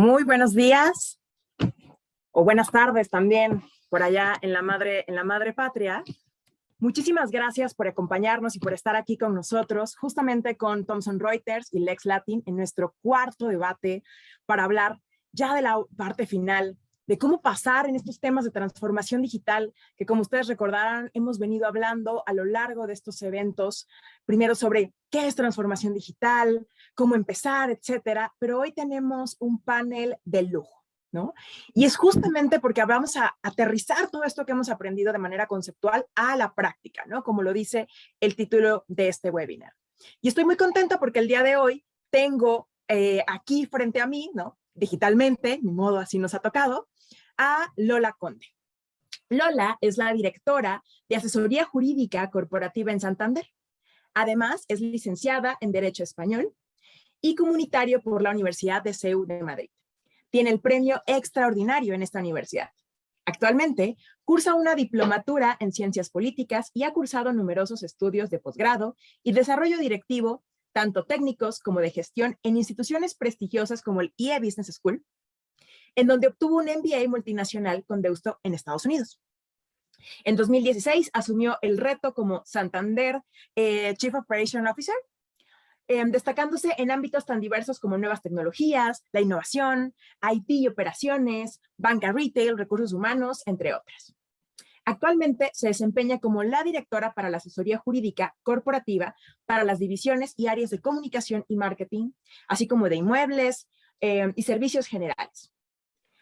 Muy buenos días o buenas tardes también por allá en la madre patria. Muchísimas gracias por acompañarnos y por estar aquí con nosotros, justamente con Thomson Reuters y Lex Latin en nuestro cuarto debate para hablar ya de la parte final de cómo pasar en estos temas de transformación digital que, como ustedes recordarán, hemos venido hablando a lo largo de estos eventos, primero sobre qué es transformación digital, cómo empezar, etcétera, pero hoy tenemos un panel de lujo, ¿no? Y es justamente porque vamos a aterrizar todo esto que hemos aprendido de manera conceptual a la práctica, ¿no? Como lo dice el título de este webinar. Y estoy muy contenta porque el día de hoy tengo aquí frente a mí, ¿no? Digitalmente, ni modo, así nos ha tocado, a Lola Conde. Lola es la directora de Asesoría Jurídica Corporativa en Santander. Además, es licenciada en Derecho Español y comunitario por la Universidad de CEU de Madrid. Tiene el premio extraordinario en esta universidad. Actualmente, cursa una diplomatura en Ciencias Políticas y ha cursado numerosos estudios de posgrado y desarrollo directivo, tanto técnicos como de gestión, en instituciones prestigiosas como el IE Business School, en donde obtuvo un MBA multinacional con deusto en Estados Unidos. En 2016 asumió el reto como Santander Chief Operation Officer, destacándose en ámbitos tan diversos como nuevas tecnologías, la innovación, IT y operaciones, banca retail, recursos humanos, entre otras. Actualmente se desempeña como la directora para la asesoría jurídica corporativa para las divisiones y áreas de comunicación y marketing, así como de inmuebles y servicios generales,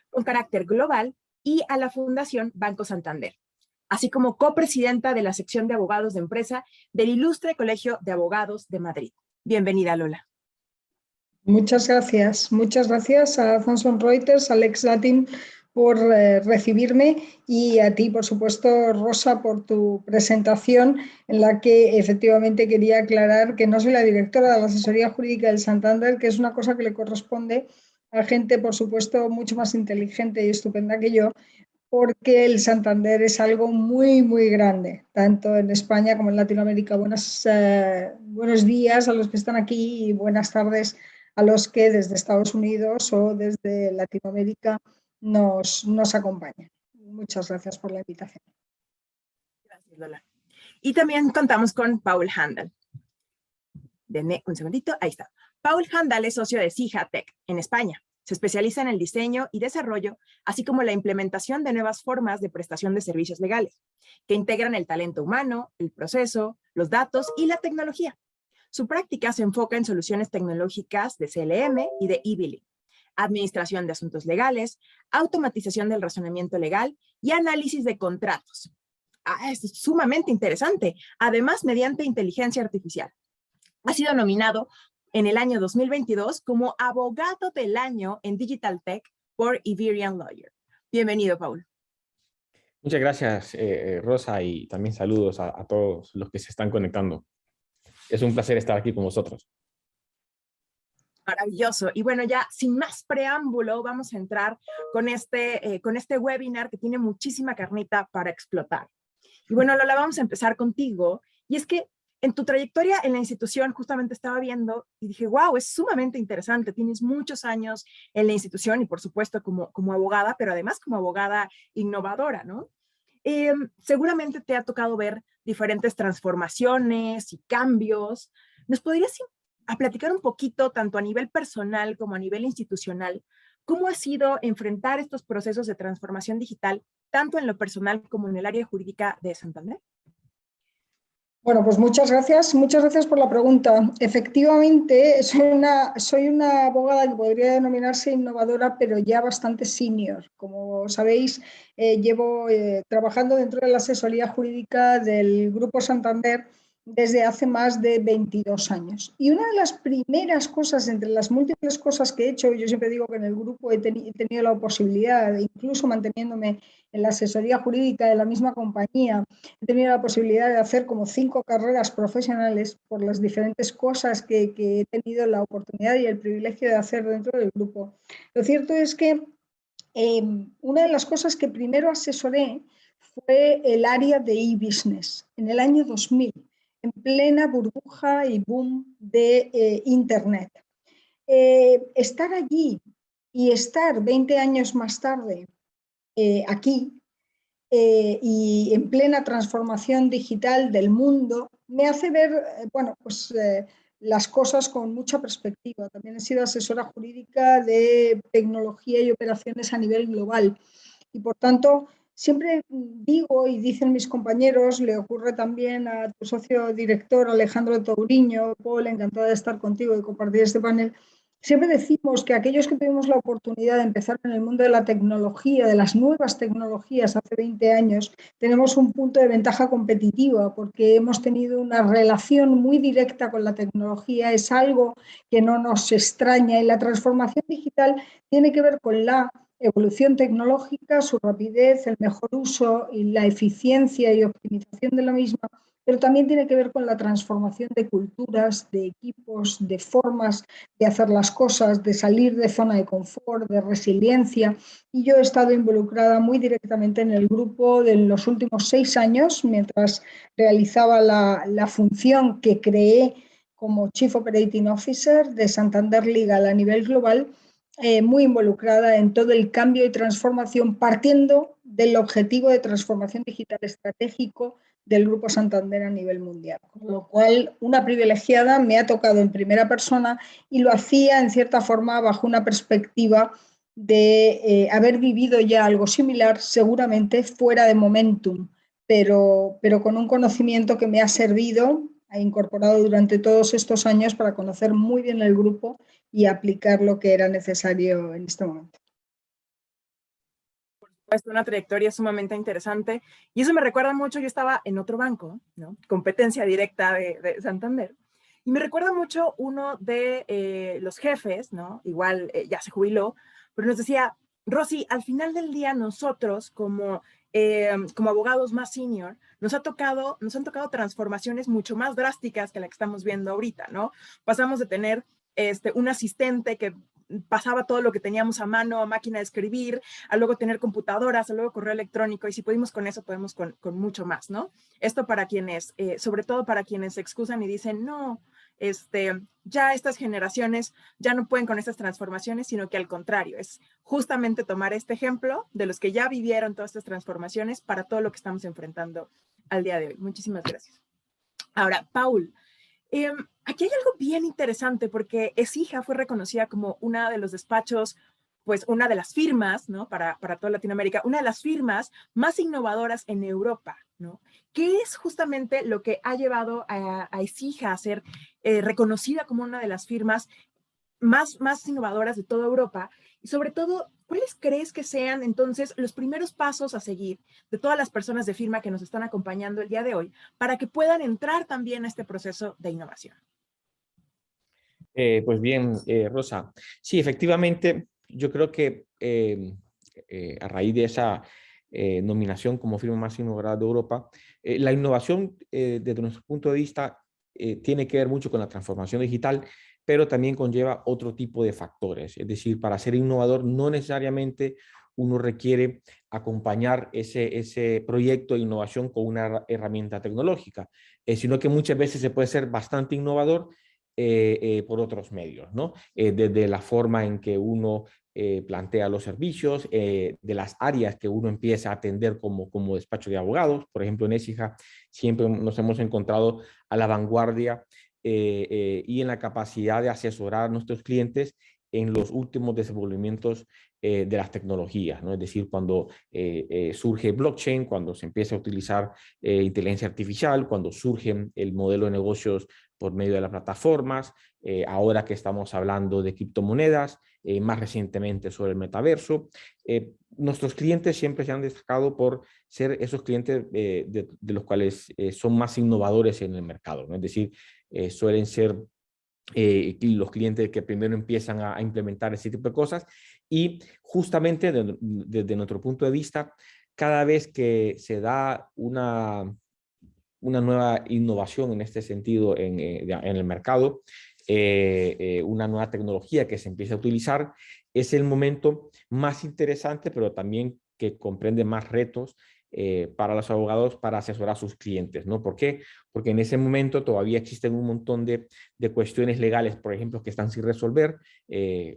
con carácter global, y a la Fundación Banco Santander, así como copresidenta de la sección de abogados de empresa del Ilustre Colegio de Abogados de Madrid. Bienvenida, Lola. Muchas gracias a Thomson Reuters, a Lex Latin por recibirme y a ti, por supuesto, Rosa, por tu presentación, en la que efectivamente quería aclarar que no soy la directora de la asesoría jurídica del Santander, que es una cosa que le corresponde a gente, por supuesto, mucho más inteligente y estupenda que yo, porque el Santander es algo muy, muy grande, tanto en España como en Latinoamérica. Buenos días a los que están aquí y buenas tardes a los que desde Estados Unidos o desde Latinoamérica nos acompañan. Muchas gracias por la invitación. Gracias, Lola. Y también contamos con Paul Handel. Denme un segundito, ahí está. Paul Handel es socio de Sija Tech en España. Se especializa en el diseño y desarrollo, así como la implementación de nuevas formas de prestación de servicios legales, que integran el talento humano, el proceso, los datos y la tecnología. Su práctica se enfoca en soluciones tecnológicas de CLM y de e-billing, administración de asuntos legales, automatización del razonamiento legal y análisis de contratos. Es sumamente interesante, además mediante inteligencia artificial. Ha sido nominado en el año 2022 como abogado del año en Digital Tech por Iberian Lawyer. Bienvenido, Paul. Muchas gracias, Rosa, y también saludos a todos los que se están conectando. Es un placer estar aquí con vosotros. Maravilloso. Y bueno, ya sin más preámbulo, vamos a entrar con este webinar que tiene muchísima carnita para explotar. Y bueno, Lola, vamos a empezar contigo. Y es que en tu trayectoria en la institución justamente estaba viendo y dije, wow, es sumamente interesante. Tienes muchos años en la institución y por supuesto como abogada, pero además como abogada innovadora, ¿no? Seguramente te ha tocado ver diferentes transformaciones y cambios. ¿Nos podrías platicar un poquito, tanto a nivel personal como a nivel institucional, cómo ha sido enfrentar estos procesos de transformación digital, tanto en lo personal como en el área jurídica de Santander? Bueno, pues muchas gracias por la pregunta. Efectivamente, soy una abogada que podría denominarse innovadora, pero ya bastante senior. Como sabéis, llevo trabajando dentro de la asesoría jurídica del Grupo Santander desde hace más de 22 años. Y una de las primeras cosas, entre las múltiples cosas que he hecho, yo siempre digo que en el grupo he tenido la posibilidad, incluso manteniéndome en la asesoría jurídica de la misma compañía, he tenido la posibilidad de hacer como 5 carreras profesionales por las diferentes cosas que he tenido la oportunidad y el privilegio de hacer dentro del grupo. Lo cierto es que una de las cosas que primero asesoré fue el área de e-business en el año 2000, en plena burbuja y boom de Internet. Estar allí y estar 20 años más tarde aquí y en plena transformación digital del mundo, me hace ver, bueno, pues las cosas con mucha perspectiva. También he sido asesora jurídica de tecnología y operaciones a nivel global y por tanto siempre digo y dicen mis compañeros, le ocurre también a tu socio director Alejandro Touriño, Paul, encantada de estar contigo y compartir este panel. Siempre decimos que aquellos que tuvimos la oportunidad de empezar en el mundo de la tecnología, de las nuevas tecnologías hace 20 años, tenemos un punto de ventaja competitiva porque hemos tenido una relación muy directa con la tecnología, es algo que no nos extraña y la transformación digital tiene que ver con la evolución tecnológica, su rapidez, el mejor uso y la eficiencia y optimización de la misma, pero también tiene que ver con la transformación de culturas, de equipos, de formas de hacer las cosas, de salir de zona de confort, de resiliencia. Y yo he estado involucrada muy directamente en el grupo de los últimos 6 años, mientras realizaba la función que creé como Chief Operating Officer de Santander Legal a nivel global, muy involucrada en todo el cambio y transformación, partiendo del objetivo de transformación digital estratégico del Grupo Santander a nivel mundial. Con lo cual, una privilegiada me ha tocado en primera persona y lo hacía, en cierta forma, bajo una perspectiva de haber vivido ya algo similar, seguramente fuera de Momentum, pero con un conocimiento que me ha servido, ha incorporado durante todos estos años para conocer muy bien el grupo y aplicar lo que era necesario en este momento. Es una trayectoria sumamente interesante y eso me recuerda mucho, yo estaba en otro banco, ¿no? Competencia directa de Santander, y me recuerda mucho uno de los jefes, ¿no? Igual ya se jubiló, pero nos decía, Rosy, al final del día nosotros como abogados más senior, nos han tocado transformaciones mucho más drásticas que la que estamos viendo ahorita, ¿no? Pasamos de tener un asistente que pasaba todo lo que teníamos a mano, a máquina de escribir, a luego tener computadoras, a luego correo electrónico, y si pudimos con eso, podemos con mucho más, ¿no? Esto para quienes, sobre todo para quienes se excusan y dicen, no, ya estas generaciones ya no pueden con estas transformaciones, sino que al contrario, es justamente tomar este ejemplo de los que ya vivieron todas estas transformaciones para todo lo que estamos enfrentando al día de hoy. Muchísimas gracias. Ahora, Paul, aquí hay algo bien interesante porque Écija fue reconocida como una de los despachos, pues una de las firmas, ¿no? Para toda Latinoamérica, una de las firmas más innovadoras en Europa, ¿no? ¿Qué es justamente lo que ha llevado a Écija a ser reconocida como una de las firmas más innovadoras de toda Europa? Y sobre todo, ¿cuáles crees que sean entonces los primeros pasos a seguir de todas las personas de firma que nos están acompañando el día de hoy para que puedan entrar también a este proceso de innovación? Pues bien, Rosa, sí, efectivamente, yo creo que a raíz de esa nominación como firma más innovadora de Europa, la innovación desde nuestro punto de vista tiene que ver mucho con la transformación digital, pero también conlleva otro tipo de factores. Es decir, para ser innovador no necesariamente uno requiere acompañar ese proyecto de innovación con una herramienta tecnológica, sino que muchas veces se puede ser bastante innovador por otros medios, ¿no? Desde la forma en que uno plantea los servicios, de las áreas que uno empieza a atender como despacho de abogados. Por ejemplo, en Écija siempre nos hemos encontrado a la vanguardia y en la capacidad de asesorar a nuestros clientes en los últimos desenvolvimientos de las tecnologías, ¿no? Es decir, cuando surge blockchain, cuando se empieza a utilizar inteligencia artificial, cuando surge el modelo de negocios por medio de las plataformas, ahora que estamos hablando de criptomonedas, más recientemente sobre el metaverso. Nuestros clientes siempre se han destacado por ser esos clientes de los cuales son más innovadores en el mercado, ¿no? Es decir, suelen ser los clientes que primero empiezan a implementar ese tipo de cosas y justamente desde nuestro punto de vista, cada vez que se da una nueva innovación en este sentido en el mercado, una nueva tecnología que se empieza a utilizar, es el momento más interesante, pero también que comprende más retos para los abogados para asesorar a sus clientes, ¿no? ¿Por qué? Porque en ese momento todavía existen un montón de cuestiones legales, por ejemplo, que están sin resolver,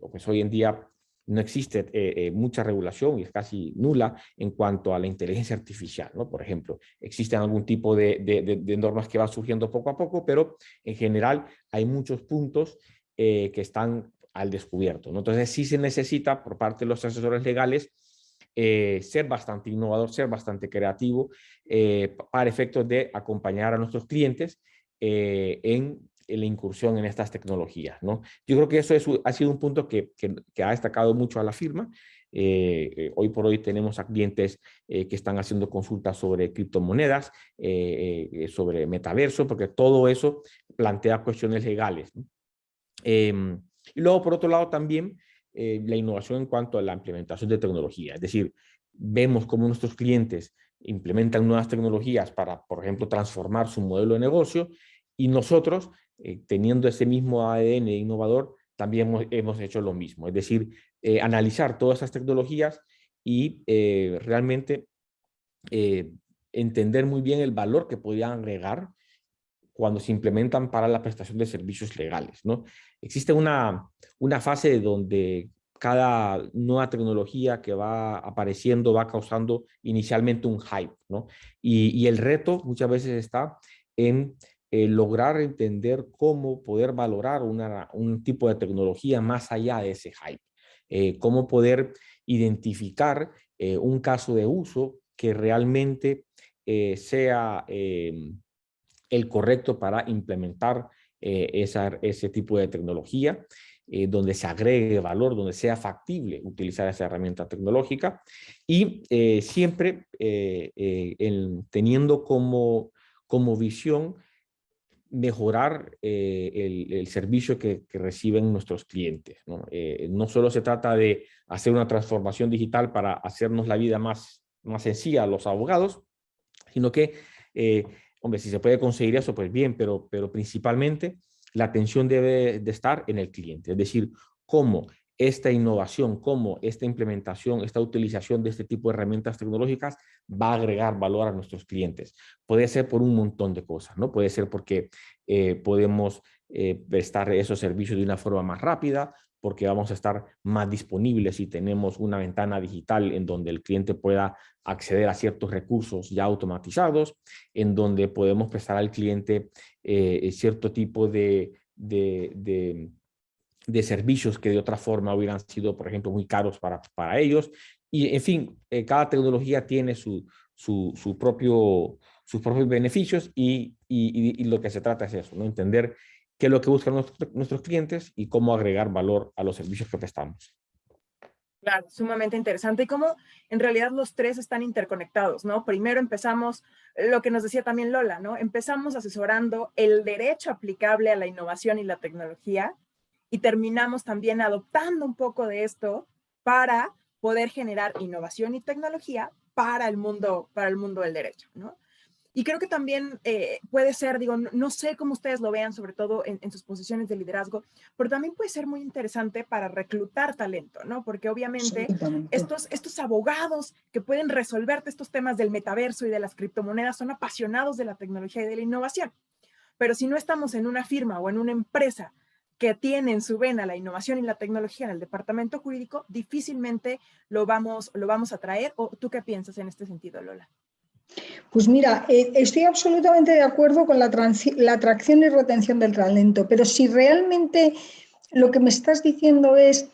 o pues hoy en día no existe mucha regulación y es casi nula en cuanto a la inteligencia artificial, ¿no? Por ejemplo, existen algún tipo de normas que van surgiendo poco a poco, pero en general hay muchos puntos que están al descubierto, ¿no? Entonces sí se necesita por parte de los asesores legales ser bastante innovador, ser bastante creativo para efectos de acompañar a nuestros clientes en la incursión en estas tecnologías, ¿no? Yo creo que eso ha sido un punto que ha destacado mucho a la firma. Hoy por hoy tenemos a clientes que están haciendo consultas sobre criptomonedas, sobre metaverso, porque todo eso plantea cuestiones legales, ¿no? Y luego, por otro lado, también la innovación en cuanto a la implementación de tecnología. Es decir, vemos cómo nuestros clientes implementan nuevas tecnologías para, por ejemplo, transformar su modelo de negocio y nosotros, teniendo ese mismo ADN innovador, también hemos hecho lo mismo. Es decir, analizar todas esas tecnologías y realmente entender muy bien el valor que podrían agregar cuando se implementan para la prestación de servicios legales, ¿no? Existe una fase donde cada nueva tecnología que va apareciendo va causando inicialmente un hype, ¿no? Y el reto muchas veces está en lograr entender cómo poder valorar un tipo de tecnología más allá de ese hype. Cómo poder identificar un caso de uso que realmente sea el correcto para implementar ese tipo de tecnología, donde se agregue valor, donde sea factible utilizar esa herramienta tecnológica y siempre teniendo como visión mejorar el servicio que reciben nuestros clientes, ¿no? No solo se trata de hacer una transformación digital para hacernos la vida más sencilla a los abogados, sino que, hombre, si se puede conseguir eso, pues bien, pero principalmente la atención debe de estar en el cliente, es decir, cómo esta innovación, cómo esta implementación, esta utilización de este tipo de herramientas tecnológicas va a agregar valor a nuestros clientes. Puede ser por un montón de cosas, ¿no? Puede ser porque podemos prestar esos servicios de una forma más rápida, porque vamos a estar más disponibles si tenemos una ventana digital en donde el cliente pueda acceder a ciertos recursos ya automatizados, en donde podemos prestar al cliente cierto tipo de servicios que de otra forma hubieran sido, por ejemplo, muy caros para ellos. Y, en fin, cada tecnología tiene sus propios beneficios y lo que se trata es eso, ¿no? Entender qué es lo que buscan nuestros clientes y cómo agregar valor a los servicios que prestamos. Claro, sumamente interesante y cómo en realidad los tres están interconectados, ¿no? Primero empezamos, lo que nos decía también Lola, ¿no? Empezamos asesorando el derecho aplicable a la innovación y la tecnología y terminamos también adoptando un poco de esto para poder generar innovación y tecnología para el mundo del derecho, ¿no? Y creo que también puede ser, digo, no sé cómo ustedes lo vean, sobre todo en sus posiciones de liderazgo, pero también puede ser muy interesante para reclutar talento, ¿no? Porque obviamente estos abogados que pueden resolverte estos temas del metaverso y de las criptomonedas son apasionados de la tecnología y de la innovación. Pero si no estamos en una firma o en una empresa que tiene en su vena la innovación y la tecnología en el departamento jurídico, difícilmente lo vamos a traer. ¿O tú qué piensas en este sentido, Lola? Pues mira, estoy absolutamente de acuerdo con la atracción y retención del talento, pero si realmente lo que me estás diciendo es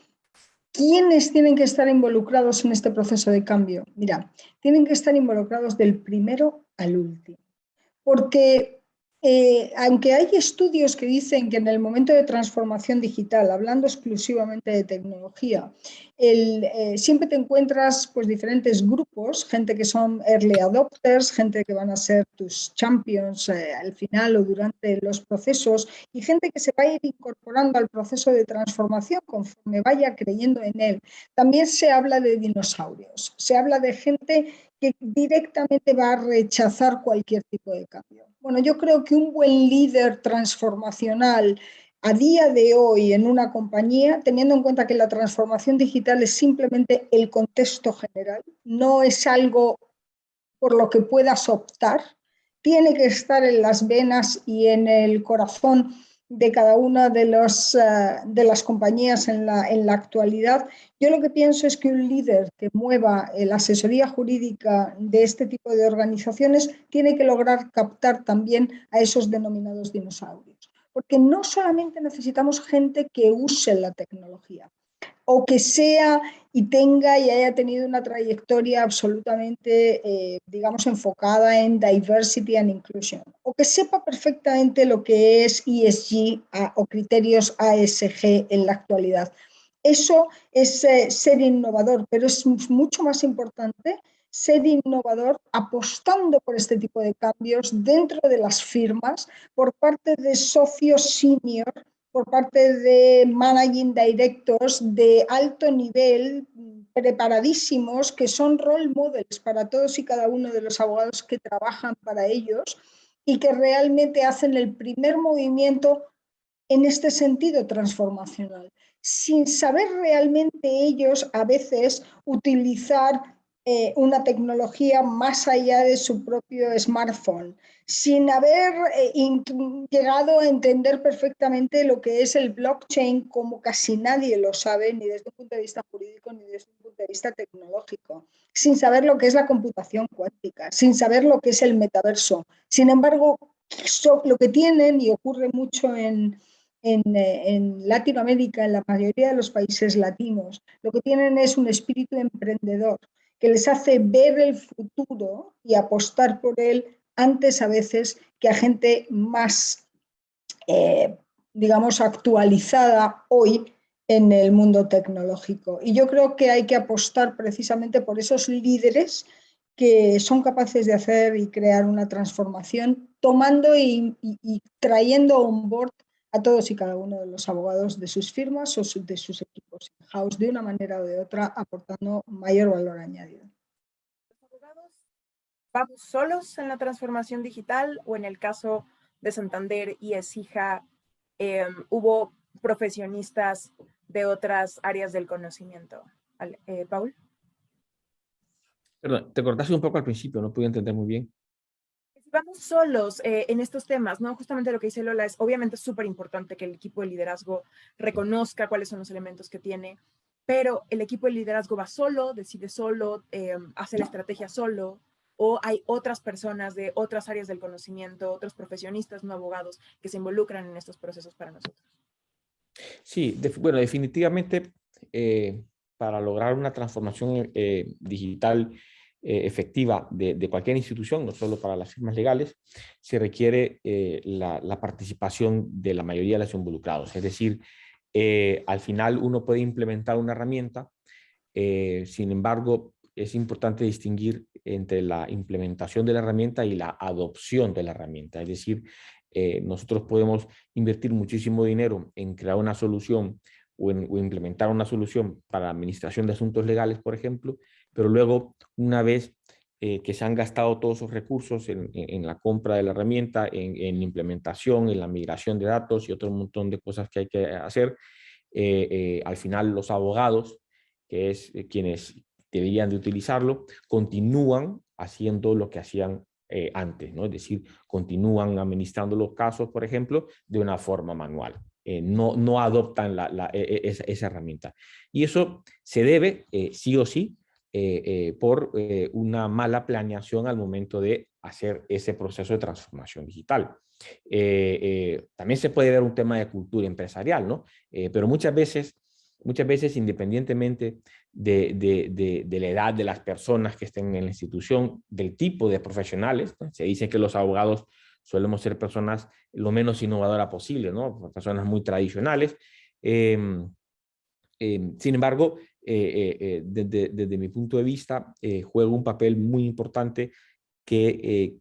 quiénes tienen que estar involucrados en este proceso de cambio, mira, tienen que estar involucrados del primero al último, porque aunque hay estudios que dicen que en el momento de transformación digital, hablando exclusivamente de tecnología, siempre te encuentras pues, diferentes grupos, gente que son early adopters, gente que van a ser tus champions al final o durante los procesos y gente que se va a ir incorporando al proceso de transformación conforme vaya creyendo en él. También se habla de dinosaurios, se habla de gente que directamente va a rechazar cualquier tipo de cambio. Bueno, yo creo que un buen líder transformacional a día de hoy en una compañía, teniendo en cuenta que la transformación digital es simplemente el contexto general, no es algo por lo que puedas optar, tiene que estar en las venas y en el corazón de cada una de las compañías en la actualidad. Yo lo que pienso es que un líder que mueva la asesoría jurídica de este tipo de organizaciones tiene que lograr captar también a esos denominados dinosaurios. Porque no solamente necesitamos gente que use la tecnología, o que sea y tenga y haya tenido una trayectoria absolutamente, digamos, enfocada en diversity and inclusion, o que sepa perfectamente lo que es ESG o criterios ASG en la actualidad. Eso es ser innovador, pero es mucho más importante ser innovador apostando por este tipo de cambios dentro de las firmas por parte de socios senior, por parte de managing directors de alto nivel, preparadísimos, que son role models para todos y cada uno de los abogados que trabajan para ellos y que realmente hacen el primer movimiento en este sentido transformacional, sin saber realmente ellos a veces utilizar una tecnología más allá de su propio smartphone, sin haber llegado a entender perfectamente lo que es el blockchain, como casi nadie lo sabe, ni desde un punto de vista jurídico ni desde un punto de vista tecnológico, sin saber lo que es la computación cuántica, sin saber lo que es el metaverso. Sin embargo, lo que tienen, y ocurre mucho en Latinoamérica, en la mayoría de los países latinos, lo que tienen es un espíritu emprendedor que les hace ver el futuro y apostar por él antes a veces que a gente más, digamos, actualizada hoy en el mundo tecnológico. Y yo creo que hay que apostar precisamente por esos líderes que son capaces de hacer y crear una transformación, tomando y trayendo on board a todos y cada uno de los abogados de sus firmas o de sus equipos in-house, de una manera o de otra, aportando mayor valor añadido. ¿Los abogados vamos solos en la transformación digital o en el caso de Santander y Écija hubo profesionistas de otras áreas del conocimiento? Paul. Perdón, te cortaste un poco al principio, no pude entender muy bien. Si vamos solos en estos temas, ¿no? Justamente lo que dice Lola es obviamente súper importante que el equipo de liderazgo reconozca cuáles son los elementos que tiene, pero el equipo de liderazgo va solo, decide solo, hace la estrategia solo, o hay otras personas de otras áreas del conocimiento, otros profesionistas, no abogados, que se involucran en estos procesos para nosotros. Sí, bueno, definitivamente para lograr una transformación digital efectiva de cualquier institución, no solo para las firmas legales, se requiere la participación de la mayoría de los involucrados. Es decir, al final uno puede implementar una herramienta, sin embargo, es importante distinguir entre la implementación de la herramienta y la adopción de la herramienta. Es decir, nosotros podemos invertir muchísimo dinero en crear una solución o implementar una solución para la administración de asuntos legales, por ejemplo, pero luego, una vez que se han gastado todos esos recursos en la compra de la herramienta, en implementación, en la migración de datos y otro montón de cosas que hay que hacer, al final los abogados, que es quienes deberían de utilizarlo, continúan haciendo lo que hacían antes, ¿no? Es decir, continúan administrando los casos, por ejemplo, de una forma manual. No adoptan esa herramienta. Y eso se debe, sí o sí, por una mala planeación al momento de hacer ese proceso de transformación digital. También se puede ver un tema de cultura empresarial, ¿no? Pero muchas veces, independientemente de la edad de las personas que estén en la institución, del tipo de profesionales, ¿no? Se dice que los abogados solemos ser personas lo menos innovadoras posible, ¿no? Personas muy tradicionales. Sin embargo, desde mi punto de vista, juega un papel muy importante que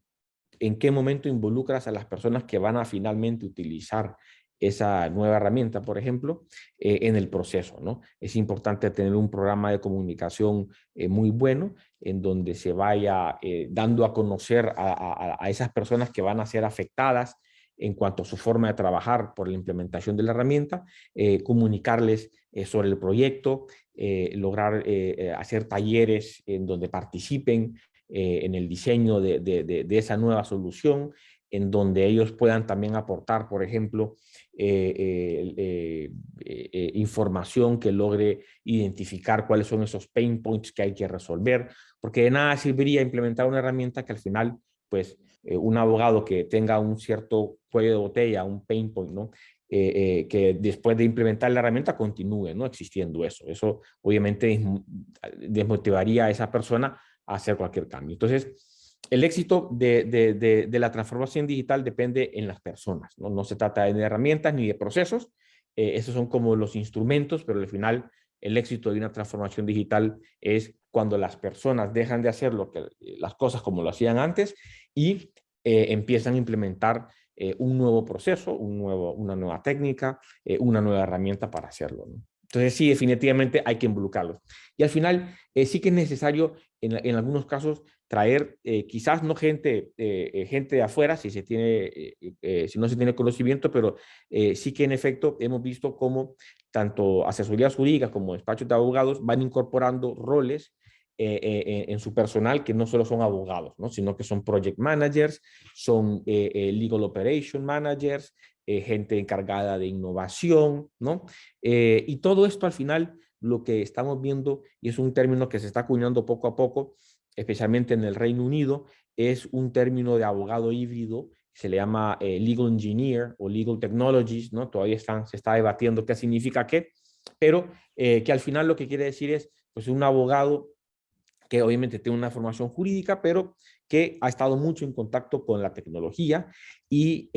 en qué momento involucras a las personas que van a finalmente utilizar esa nueva herramienta, por ejemplo, en el proceso, ¿no? Es importante tener un programa de comunicación muy bueno, en donde se vaya dando a conocer a esas personas que van a ser afectadas en cuanto a su forma de trabajar por la implementación de la herramienta, comunicarles sobre el proyecto, lograr hacer talleres en donde participen en el diseño de esa nueva solución, en donde ellos puedan también aportar, por ejemplo, información que logre identificar cuáles son esos pain points que hay que resolver, porque de nada serviría implementar una herramienta que al final, pues, un abogado que tenga un cierto cuello de botella, un pain point, ¿no? Que después de implementar la herramienta continúe, ¿no? Existiendo eso. Eso obviamente desmotivaría a esa persona a hacer cualquier cambio. Entonces, el éxito de la transformación digital depende en las personas, ¿no? No se trata de herramientas ni de procesos, esos son como los instrumentos, pero al final el éxito de una transformación digital es cuando las personas dejan de hacer las cosas como lo hacían antes y empiezan a implementar un nuevo proceso, una nueva técnica, una nueva herramienta para hacerlo, ¿no? Entonces sí, definitivamente hay que involucrarlos. Y al final sí que es necesario en algunos casos traer quizás no gente de afuera si si no se tiene conocimiento, pero sí que en efecto hemos visto cómo tanto asesorías jurídicas como despachos de abogados van incorporando roles en su personal que no solo son abogados, ¿no? Sino que son project managers, son legal operation managers, gente encargada de innovación, ¿no? Y todo esto al final lo que estamos viendo, y es un término que se está acuñando poco a poco, especialmente en el Reino Unido, es un término de abogado híbrido, se le llama legal engineer o legal technologies, ¿no? Todavía se está debatiendo qué significa qué, pero que al final lo que quiere decir es pues un abogado que obviamente tiene una formación jurídica, pero que ha estado mucho en contacto con la tecnología y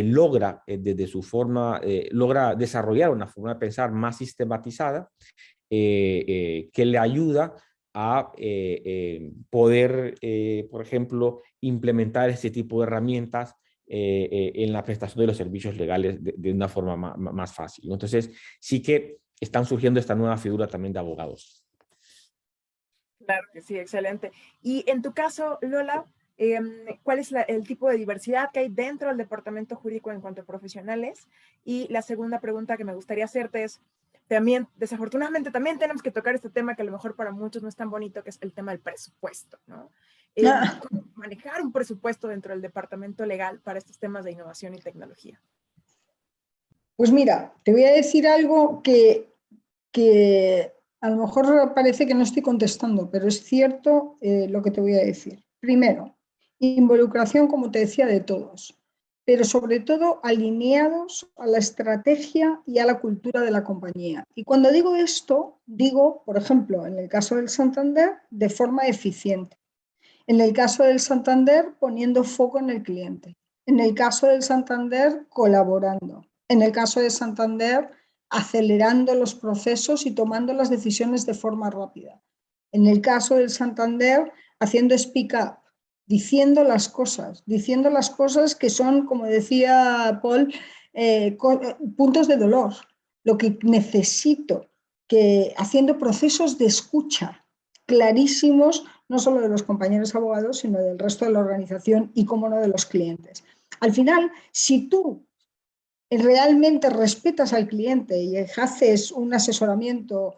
logra, desde su forma, logra desarrollar una forma de pensar más sistematizada que le ayuda a poder, por ejemplo, implementar este tipo de herramientas en la prestación de los servicios legales de una forma más fácil, ¿no? Entonces, sí que están surgiendo esta nueva figura también de abogados. Claro que sí, excelente. Y en tu caso, Lola, ¿cuál es el tipo de diversidad que hay dentro del departamento jurídico en cuanto a profesionales? Y la segunda pregunta que me gustaría hacerte es, también, desafortunadamente, también tenemos que tocar este tema que a lo mejor para muchos no es tan bonito, que es el tema del presupuesto, ¿no? ¿Cómo manejar un presupuesto dentro del departamento legal para estos temas de innovación y tecnología? Pues mira, te voy a decir algo que a lo mejor parece que no estoy contestando, pero es cierto lo que te voy a decir. Primero, involucración, como te decía, de todos, pero sobre todo alineados a la estrategia y a la cultura de la compañía. Y cuando digo esto, digo, por ejemplo, en el caso del Santander, de forma eficiente. En el caso del Santander, poniendo foco en el cliente. En el caso del Santander, colaborando. En el caso de Santander, acelerando los procesos y tomando las decisiones de forma rápida. En el caso del Santander, haciendo speak up, diciendo las cosas que son, como decía Paul, puntos de dolor. Lo que necesito, haciendo procesos de escucha clarísimos, no solo de los compañeros abogados, sino del resto de la organización y, cómo no, de los clientes. Al final, si tú realmente respetas al cliente y haces un asesoramiento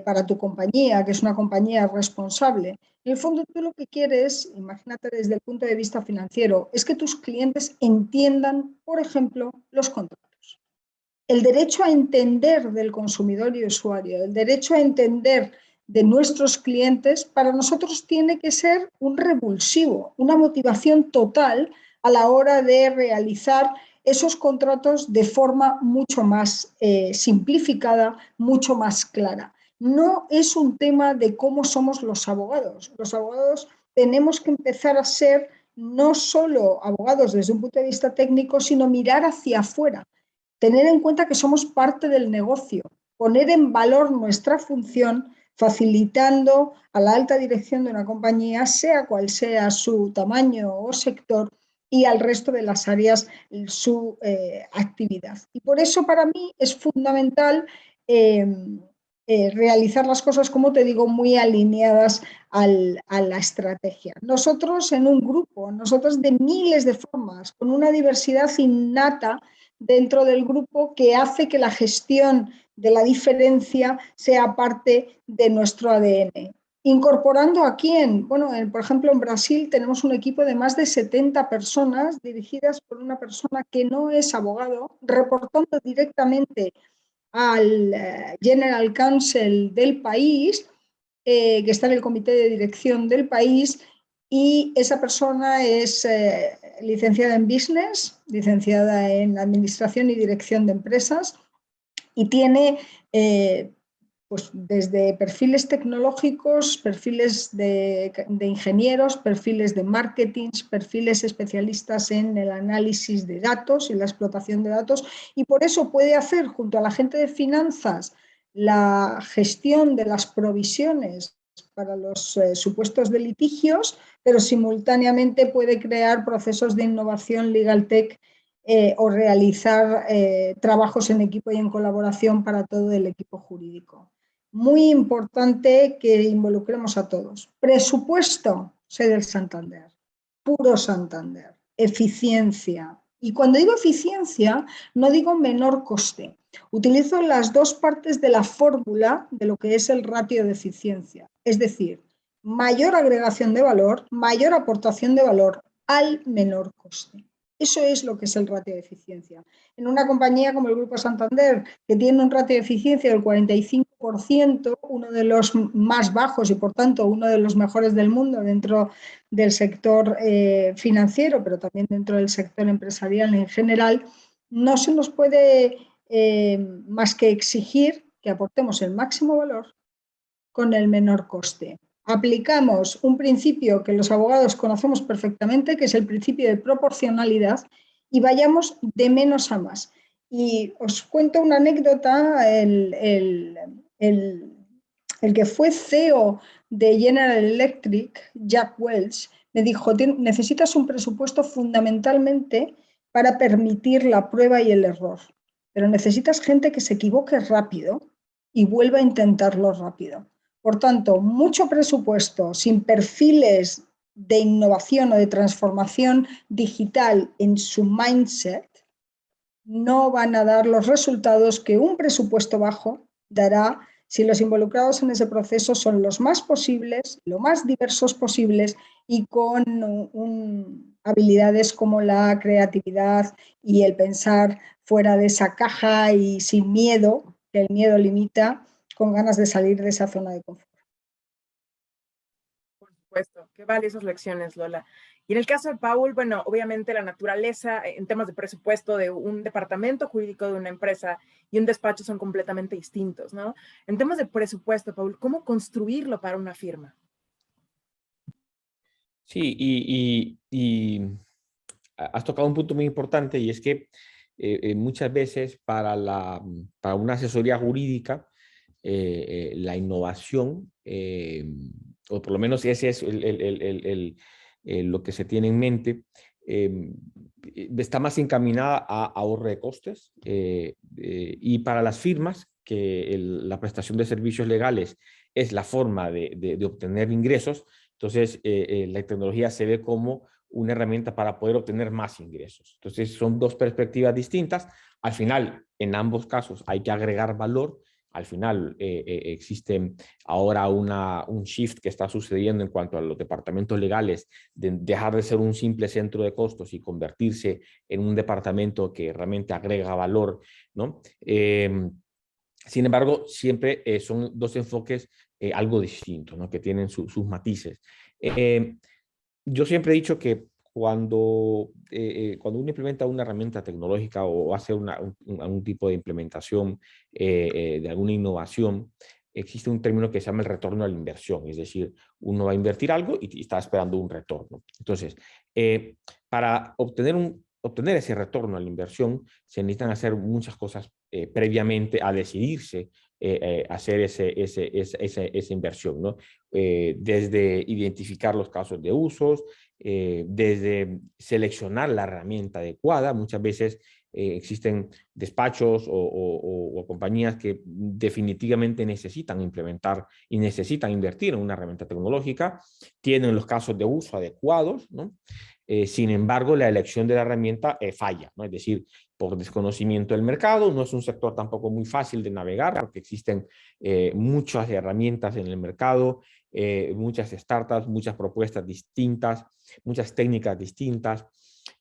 para tu compañía, que es una compañía responsable, en el fondo tú lo que quieres, imagínate desde el punto de vista financiero, es que tus clientes entiendan, por ejemplo, los contratos. El derecho a entender del consumidor y usuario, el derecho a entender de nuestros clientes, para nosotros tiene que ser un revulsivo, una motivación total a la hora de realizar esos contratos de forma mucho más simplificada, mucho más clara. No es un tema de cómo somos los abogados. Los abogados tenemos que empezar a ser no solo abogados desde un punto de vista técnico, sino mirar hacia afuera, tener en cuenta que somos parte del negocio, poner en valor nuestra función, facilitando a la alta dirección de una compañía, sea cual sea su tamaño o sector, y al resto de las áreas su actividad. Y por eso para mí es fundamental realizar las cosas, como te digo, muy alineadas a la estrategia. Nosotros en un grupo, nosotros de miles de formas, con una diversidad innata dentro del grupo que hace que la gestión de la diferencia sea parte de nuestro ADN. ¿Incorporando a quién? Bueno, por ejemplo, en Brasil tenemos un equipo de más de 70 personas dirigidas por una persona que no es abogado, reportando directamente al General Counsel del país, que está en el comité de dirección del país, y esa persona es licenciada en Business, licenciada en Administración y Dirección de Empresas, y tiene pues desde perfiles tecnológicos, perfiles de ingenieros, perfiles de marketing, perfiles especialistas en el análisis de datos y la explotación de datos, y por eso puede hacer junto a la gente de finanzas la gestión de las provisiones para los supuestos de litigios, pero simultáneamente puede crear procesos de innovación legal tech o realizar trabajos en equipo y en colaboración para todo el equipo jurídico. Muy importante que involucremos a todos. Presupuesto, sé del Santander, puro Santander, eficiencia. Y cuando digo eficiencia, no digo menor coste. Utilizo las dos partes de la fórmula de lo que es el ratio de eficiencia. Es decir, mayor agregación de valor, mayor aportación de valor al menor coste. Eso es lo que es el ratio de eficiencia. En una compañía como el Grupo Santander, que tiene un ratio de eficiencia del 45%, uno de los más bajos y por tanto uno de los mejores del mundo dentro del sector financiero, pero también dentro del sector empresarial en general, no se nos puede más que exigir que aportemos el máximo valor con el menor coste. Aplicamos un principio que los abogados conocemos perfectamente, que es el principio de proporcionalidad, y vayamos de menos a más. Y os cuento una anécdota, el que fue CEO de General Electric, Jack Welch, me dijo, necesitas un presupuesto fundamentalmente para permitir la prueba y el error, pero necesitas gente que se equivoque rápido y vuelva a intentarlo rápido. Por tanto, mucho presupuesto sin perfiles de innovación o de transformación digital en su mindset no van a dar los resultados que un presupuesto bajo dará si los involucrados en ese proceso son los más posibles, lo más diversos posibles y con habilidades como la creatividad y el pensar fuera de esa caja y sin miedo, que el miedo limita, con ganas de salir de esa zona de confort. Por supuesto, qué valiosas lecciones, Lola. Y en el caso de Paul, bueno, obviamente la naturaleza en temas de presupuesto de un departamento jurídico de una empresa y un despacho son completamente distintos, ¿no? En temas de presupuesto, Paul, ¿cómo construirlo para una firma? Sí, y has tocado un punto muy importante y es que muchas veces para una asesoría jurídica, la innovación, o por lo menos ese es lo que se tiene en mente, está más encaminada a ahorro de costes y para las firmas que la prestación de servicios legales es la forma de obtener ingresos, entonces la tecnología se ve como una herramienta para poder obtener más ingresos. Entonces son dos perspectivas distintas. Al final, en ambos casos hay que agregar valor. Al final existe ahora un shift que está sucediendo en cuanto a los departamentos legales, de dejar de ser un simple centro de costos y convertirse en un departamento que realmente agrega valor, ¿no? Sin embargo, siempre son dos enfoques algo distintos, ¿no? Que tienen sus matices. Yo siempre he dicho que cuando uno implementa una herramienta tecnológica o hace algún tipo de implementación de alguna innovación, existe un término que se llama el retorno a la inversión, es decir, uno va a invertir algo y está esperando un retorno. Entonces, para obtener ese retorno a la inversión, se necesitan hacer muchas cosas previamente a decidirse hacer esa inversión, ¿no? Desde identificar los casos de usos, desde seleccionar la herramienta adecuada. Muchas veces existen despachos o compañías que definitivamente necesitan implementar y necesitan invertir en una herramienta tecnológica, tienen los casos de uso adecuados, ¿no? Sin embargo, la elección de la herramienta falla, ¿no? Es decir, por desconocimiento del mercado. No es un sector tampoco muy fácil de navegar porque existen muchas herramientas en el mercado, muchas startups, muchas propuestas distintas, muchas técnicas distintas.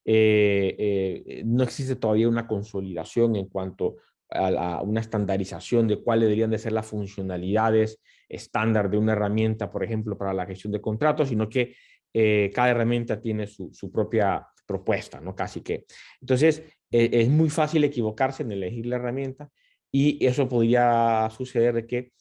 No existe todavía una consolidación en cuanto a una estandarización de cuáles deberían de ser las funcionalidades estándar de una herramienta, por ejemplo, para la gestión de contratos, sino que cada herramienta tiene su propia propuesta, ¿no? Casi que. Entonces, es muy fácil equivocarse en elegir la herramienta y eso podría suceder de que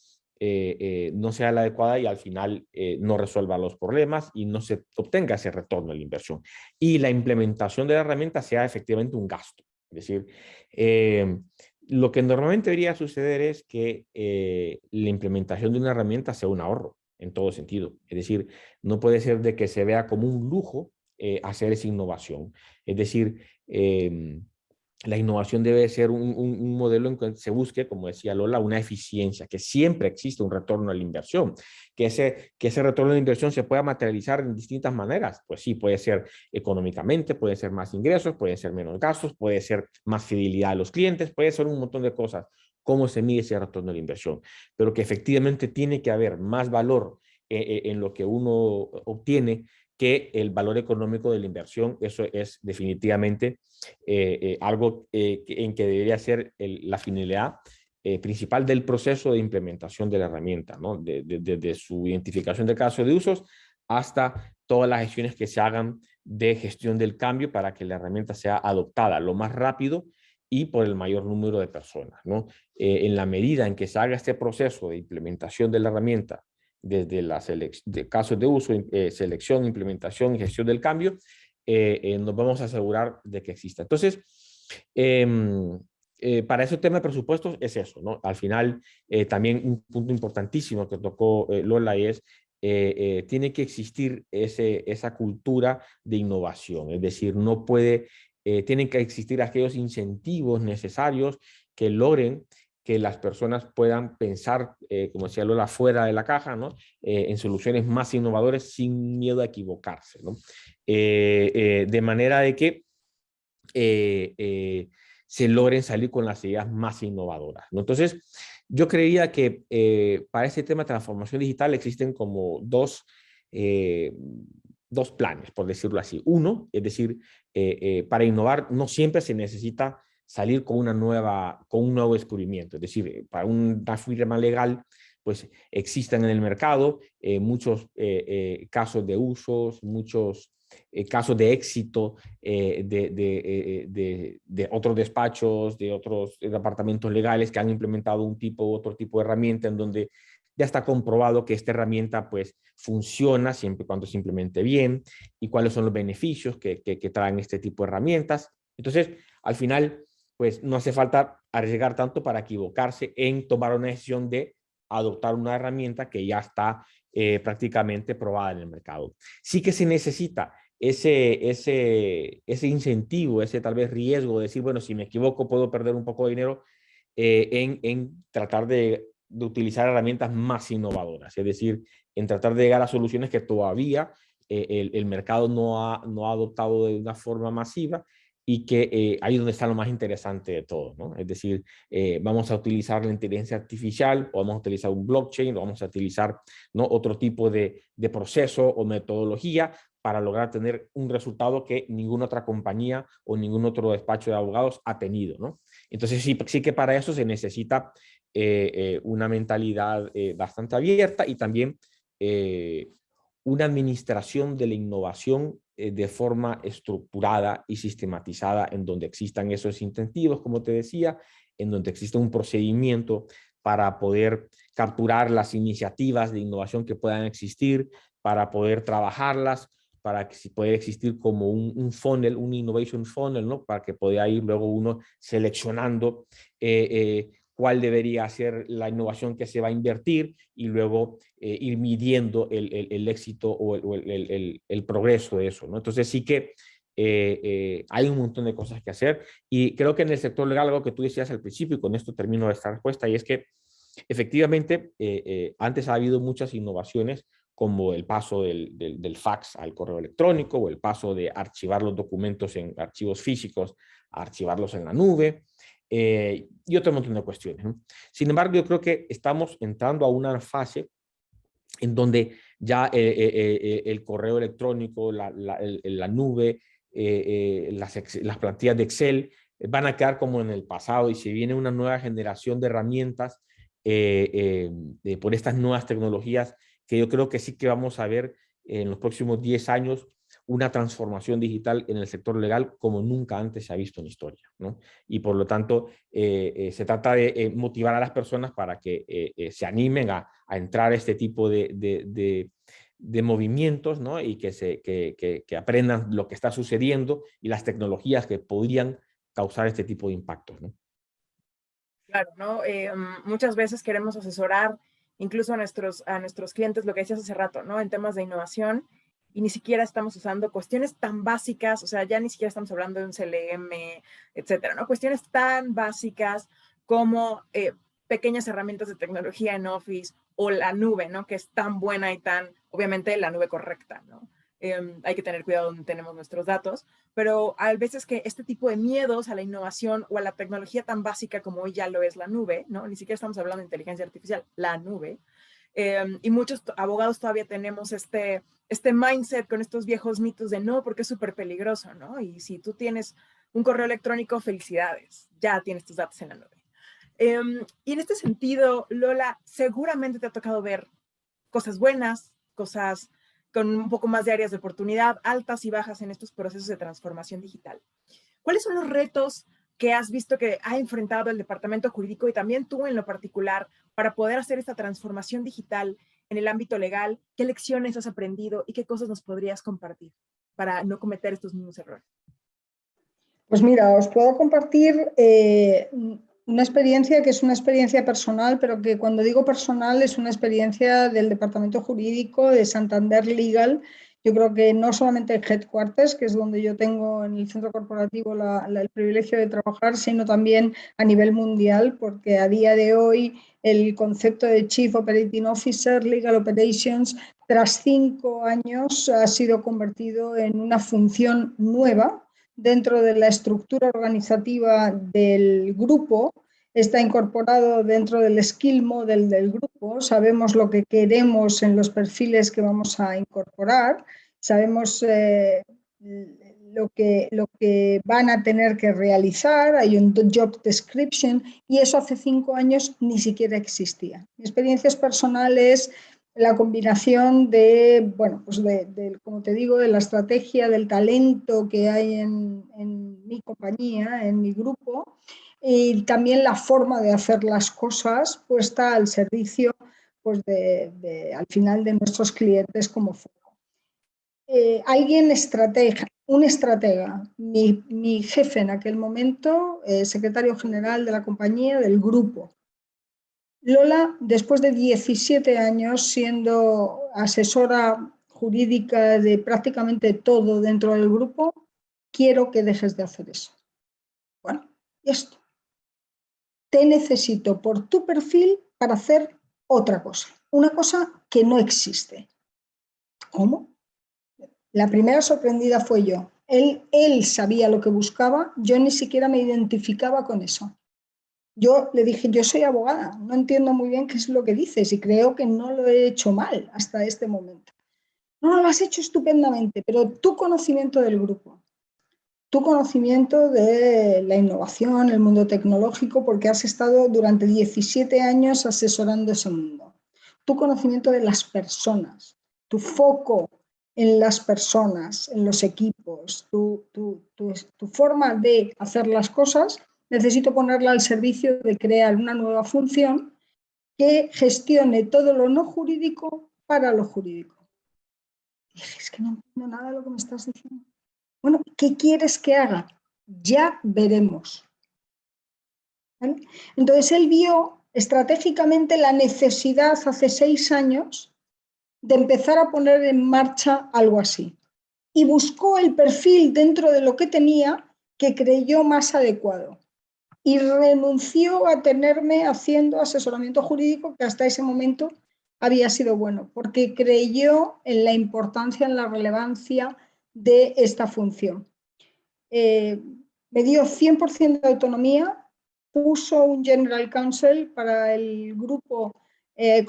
no sea la adecuada y al final no resuelva los problemas y no se obtenga ese retorno de la inversión. Y la implementación de la herramienta sea efectivamente un gasto. Es decir, lo que normalmente debería suceder es que la implementación de una herramienta sea un ahorro en todo sentido. Es decir, no puede ser de que se vea como un lujo hacer esa innovación. Es decir, la innovación debe ser un modelo en que se busque, como decía Lola, una eficiencia, que siempre existe un retorno a la inversión, que ese retorno a la inversión se pueda materializar en distintas maneras. Pues sí, puede ser económicamente, puede ser más ingresos, puede ser menos gastos, puede ser más fidelidad a los clientes, puede ser un montón de cosas. Cómo se mide ese retorno a la inversión, pero que efectivamente tiene que haber más valor en lo que uno obtiene que el valor económico de la inversión. Eso es definitivamente algo en que debería ser la finalidad principal del proceso de implementación de la herramienta, ¿no? Desde su identificación de casos de usos hasta todas las gestiones que se hagan de gestión del cambio para que la herramienta sea adoptada lo más rápido y por el mayor número de personas, ¿no? En la medida en que se haga este proceso de implementación de la herramienta desde la de casos de uso, selección, implementación y gestión del cambio, nos vamos a asegurar de que exista. Entonces, para ese tema de presupuestos es eso, ¿no? Al final, también un punto importantísimo que tocó Lola es, tiene que existir esa cultura de innovación, es decir, no puede, tienen que existir aquellos incentivos necesarios que logren que las personas puedan pensar, como decía Lola, fuera de la caja, ¿no? En soluciones más innovadoras sin miedo a equivocarse, ¿no? De manera de que se logren salir con las ideas más innovadoras, ¿no? Entonces, yo creía que para este tema de transformación digital existen como dos planes, por decirlo así. Uno, es decir, para innovar no siempre se necesita salir con un nuevo descubrimiento. Es decir, para una firma legal, pues existen en el mercado muchos casos de usos, muchos casos de éxito de otros despachos, de otros departamentos legales que han implementado otro tipo de herramienta en donde ya está comprobado que esta herramienta pues funciona siempre y cuando se implemente bien y cuáles son los beneficios que traen este tipo de herramientas. Entonces, al final, pues no hace falta arriesgar tanto para equivocarse en tomar una decisión de adoptar una herramienta que ya está prácticamente probada en el mercado. Sí que se necesita ese incentivo, ese tal vez riesgo de decir, bueno, si me equivoco puedo perder un poco de dinero en tratar de utilizar herramientas más innovadoras, es decir, en tratar de llegar a soluciones que todavía el mercado no ha adoptado de una forma masiva y que ahí es donde está lo más interesante de todo, ¿no? Es decir, vamos a utilizar la inteligencia artificial, o vamos a utilizar un blockchain, o vamos a utilizar, ¿no?, otro tipo de proceso o metodología para lograr tener un resultado que ninguna otra compañía o ningún otro despacho de abogados ha tenido, ¿no? Entonces sí que para eso se necesita una mentalidad bastante abierta y también una administración de la innovación de forma estructurada y sistematizada, en donde existan esos incentivos, como te decía, en donde exista un procedimiento para poder capturar las iniciativas de innovación que puedan existir, para poder trabajarlas, para que pueda existir como un funnel, un innovation funnel, ¿no? Para que pueda ir luego uno seleccionando cuál debería ser la innovación que se va a invertir y luego ir midiendo el éxito o el progreso de eso, ¿no? Entonces sí que hay un montón de cosas que hacer y creo que en el sector legal, algo que tú decías al principio, y con esto termino esta respuesta, y es que efectivamente antes ha habido muchas innovaciones como el paso del fax al correo electrónico o el paso de archivar los documentos en archivos físicos a archivarlos en la nube, y otro montón de cuestiones, ¿no? Sin embargo, yo creo que estamos entrando a una fase en donde ya el correo electrónico, la nube, las plantillas de Excel van a quedar como en el pasado, y se viene una nueva generación de herramientas por estas nuevas tecnologías, que yo creo que sí que vamos a ver en los próximos 10 años una transformación digital en el sector legal como nunca antes se ha visto en historia, ¿no? Y por lo tanto, se trata de motivar a las personas para que se animen a entrar a este tipo de movimientos, ¿no? Y que aprendan lo que está sucediendo y las tecnologías que podrían causar este tipo de impactos, ¿no? Claro, ¿no? Muchas veces queremos asesorar incluso a nuestros clientes, lo que decías hace rato, ¿no? En temas de innovación, y ni siquiera estamos usando cuestiones tan básicas, o sea, ya ni siquiera estamos hablando de un CLM, etcétera, ¿no? Cuestiones tan básicas como pequeñas herramientas de tecnología en Office o la nube, ¿no? Que es tan buena y tan, obviamente, la nube correcta, ¿no? Hay que tener cuidado donde tenemos nuestros datos, pero a veces que este tipo de miedos a la innovación o a la tecnología tan básica como hoy ya lo es la nube, ¿no? Ni siquiera estamos hablando de inteligencia artificial, la nube. Y muchos abogados todavía tenemos este mindset con estos viejos mitos de no, porque es súper peligroso, ¿no? Y si tú tienes un correo electrónico, felicidades, ya tienes tus datos en la nube. Y en este sentido, Lola, seguramente te ha tocado ver cosas buenas, cosas con un poco más de áreas de oportunidad, altas y bajas en estos procesos de transformación digital. ¿Cuáles son los retos que has visto que ha enfrentado el departamento jurídico y también tú en lo particular para poder hacer esta transformación digital en el ámbito legal? ¿Qué lecciones has aprendido y qué cosas nos podrías compartir para no cometer estos mismos errores? Pues mira, os puedo compartir una experiencia que es una experiencia personal, pero que cuando digo personal es una experiencia del Departamento Jurídico de Santander Legal. Yo creo que no solamente en Headquarters, que es donde yo tengo en el centro corporativo el privilegio de trabajar, sino también a nivel mundial, porque a día de hoy el concepto de Chief Operating Officer, Legal Operations, tras 5 años ha sido convertido en una función nueva dentro de la estructura organizativa del grupo, está incorporado dentro del skill model del grupo, sabemos lo que queremos en los perfiles que vamos a incorporar, sabemos lo que van a tener que realizar, hay un job description, y eso hace 5 años ni siquiera existía. Mi experiencias personales, la combinación de, bueno, pues como te digo, de la estrategia, del talento que hay en mi compañía, en mi grupo, y también la forma de hacer las cosas puesta al servicio, pues al final, de nuestros clientes como foco. Un estratega, mi jefe en aquel momento, secretario general de la compañía, del grupo. Lola, después de 17 años siendo asesora jurídica de prácticamente todo dentro del grupo, quiero que dejes de hacer eso. Bueno, esto. Te necesito por tu perfil para hacer otra cosa, una cosa que no existe. ¿Cómo? La primera sorprendida fue yo. Él sabía lo que buscaba, yo ni siquiera me identificaba con eso. Yo le dije, yo soy abogada, no entiendo muy bien qué es lo que dices y creo que no lo he hecho mal hasta este momento. No, lo has hecho estupendamente, pero tu conocimiento del grupo, tu conocimiento de la innovación, el mundo tecnológico, porque has estado durante 17 años asesorando ese mundo, tu conocimiento de las personas, tu foco en las personas, en los equipos, tu forma de hacer las cosas, necesito ponerla al servicio de crear una nueva función que gestione todo lo no jurídico para lo jurídico. Y dije, es que no entiendo nada de lo que me estás diciendo. Bueno, ¿qué quieres que haga? Ya veremos. ¿Vale? Entonces él vio estratégicamente la necesidad hace 6 años de empezar a poner en marcha algo así. Y buscó el perfil dentro de lo que tenía que creyó más adecuado. Y renunció a tenerme haciendo asesoramiento jurídico, que hasta ese momento había sido bueno, porque creyó en la importancia, en la relevancia de esta función. Me dio 100% de autonomía, puso un General Counsel para el grupo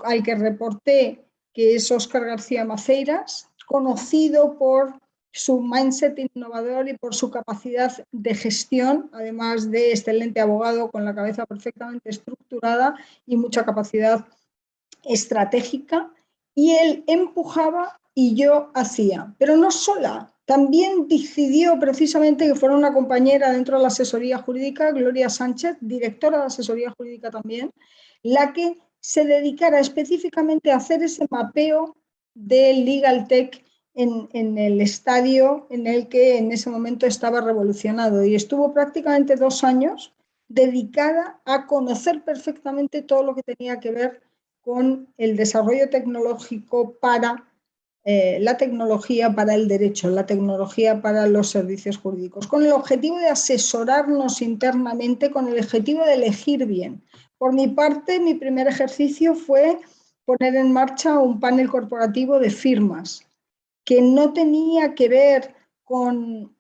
al que reporté, que es Óscar García Maceiras, conocido por su mindset innovador y por su capacidad de gestión, además de excelente abogado con la cabeza perfectamente estructurada y mucha capacidad estratégica, y él empujaba y yo hacía, pero no sola. También decidió precisamente que fuera una compañera dentro de la asesoría jurídica, Gloria Sánchez, directora de asesoría jurídica también, la que se dedicara específicamente a hacer ese mapeo del Legal Tech en el estadio en el que en ese momento estaba revolucionado, y estuvo prácticamente 2 años dedicada a conocer perfectamente todo lo que tenía que ver con el desarrollo tecnológico para la tecnología para el derecho, la tecnología para los servicios jurídicos, con el objetivo de asesorarnos internamente, con el objetivo de elegir bien. Por mi parte, mi primer ejercicio fue poner en marcha un panel corporativo de firmas que no tenía que ver con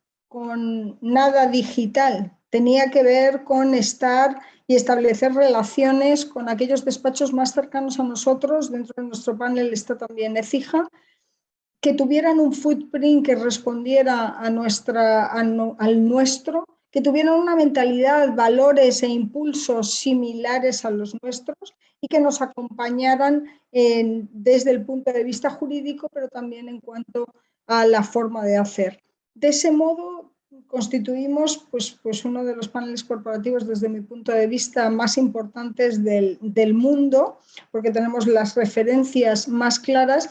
nada digital, tenía que ver con estar y establecer relaciones con aquellos despachos más cercanos a nosotros. Dentro de nuestro panel está también Écija, que tuvieran un footprint que respondiera a al nuestro, que tuvieran una mentalidad, valores e impulsos similares a los nuestros y que nos acompañaran desde el punto de vista jurídico, pero también en cuanto a la forma de hacer. De ese modo constituimos pues uno de los paneles corporativos desde mi punto de vista más importantes del mundo, porque tenemos las referencias más claras.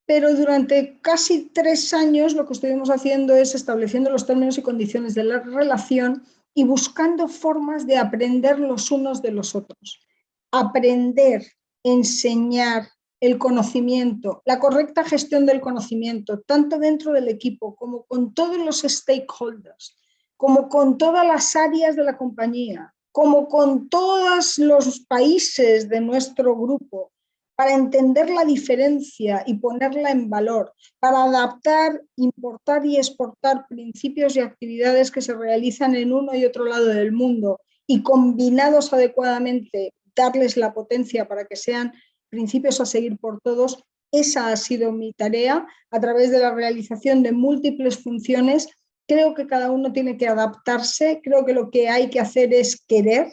Pero durante casi 3 años lo que estuvimos haciendo es estableciendo los términos y condiciones de la relación y buscando formas de aprender los unos de los otros. Aprender, enseñar el conocimiento, la correcta gestión del conocimiento, tanto dentro del equipo como con todos los stakeholders, como con todas las áreas de la compañía, como con todos los países de nuestro grupo, para entender la diferencia y ponerla en valor, para adaptar, importar y exportar principios y actividades que se realizan en uno y otro lado del mundo y combinados adecuadamente, darles la potencia para que sean principios a seguir por todos. Esa ha sido mi tarea a través de la realización de múltiples funciones. Creo que cada uno tiene que adaptarse, creo que lo que hay que hacer es querer,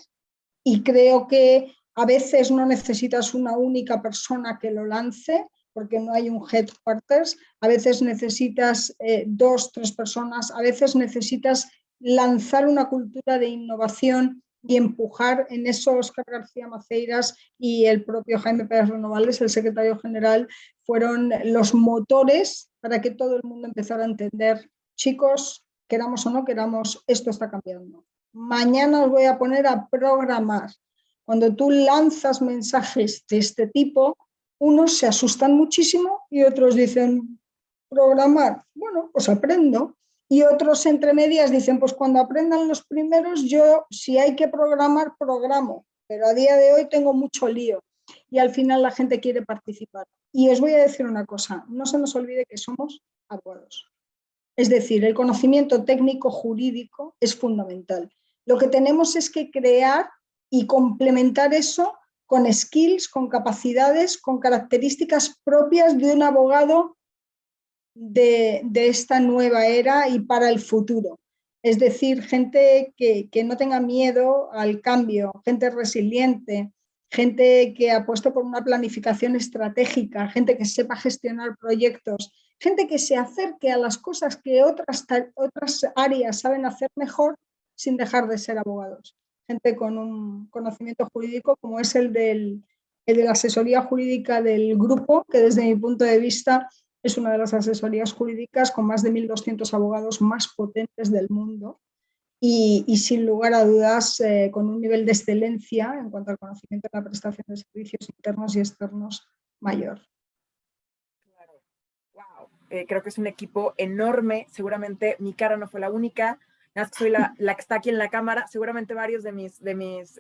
y creo que a veces no necesitas una única persona que lo lance, porque no hay un headquarters. A veces necesitas 2, 3 personas. A veces necesitas lanzar una cultura de innovación y empujar. En eso Óscar García Maceiras y el propio Jaime Pérez Renovales, el secretario general, fueron los motores para que todo el mundo empezara a entender: chicos, queramos o no queramos, esto está cambiando. Mañana os voy a poner a programar. Cuando tú lanzas mensajes de este tipo, unos se asustan muchísimo y otros dicen: programar, bueno, pues aprendo. Y otros entre medias dicen: pues cuando aprendan los primeros, yo, si hay que programar, programo, pero a día de hoy tengo mucho lío. Y al final la gente quiere participar. Y os voy a decir una cosa: no se nos olvide que somos abogados. Es decir, el conocimiento técnico jurídico es fundamental. Lo que tenemos es que crear y complementar eso con skills, con capacidades, con características propias de un abogado de esta nueva era y para el futuro. Es decir, gente que no tenga miedo al cambio, gente resiliente, gente que apueste por una planificación estratégica, gente que sepa gestionar proyectos, gente que se acerque a las cosas que otras áreas saben hacer mejor sin dejar de ser abogados. Gente con un conocimiento jurídico como es el de la asesoría jurídica del grupo, que desde mi punto de vista es una de las asesorías jurídicas con más de 1.200 abogados más potentes del mundo y sin lugar a dudas con un nivel de excelencia en cuanto al conocimiento de la prestación de servicios internos y externos mayor. Wow. Creo que es un equipo enorme. Seguramente mi cara no fue la única. que soy la que está aquí en la cámara. Seguramente varios de mis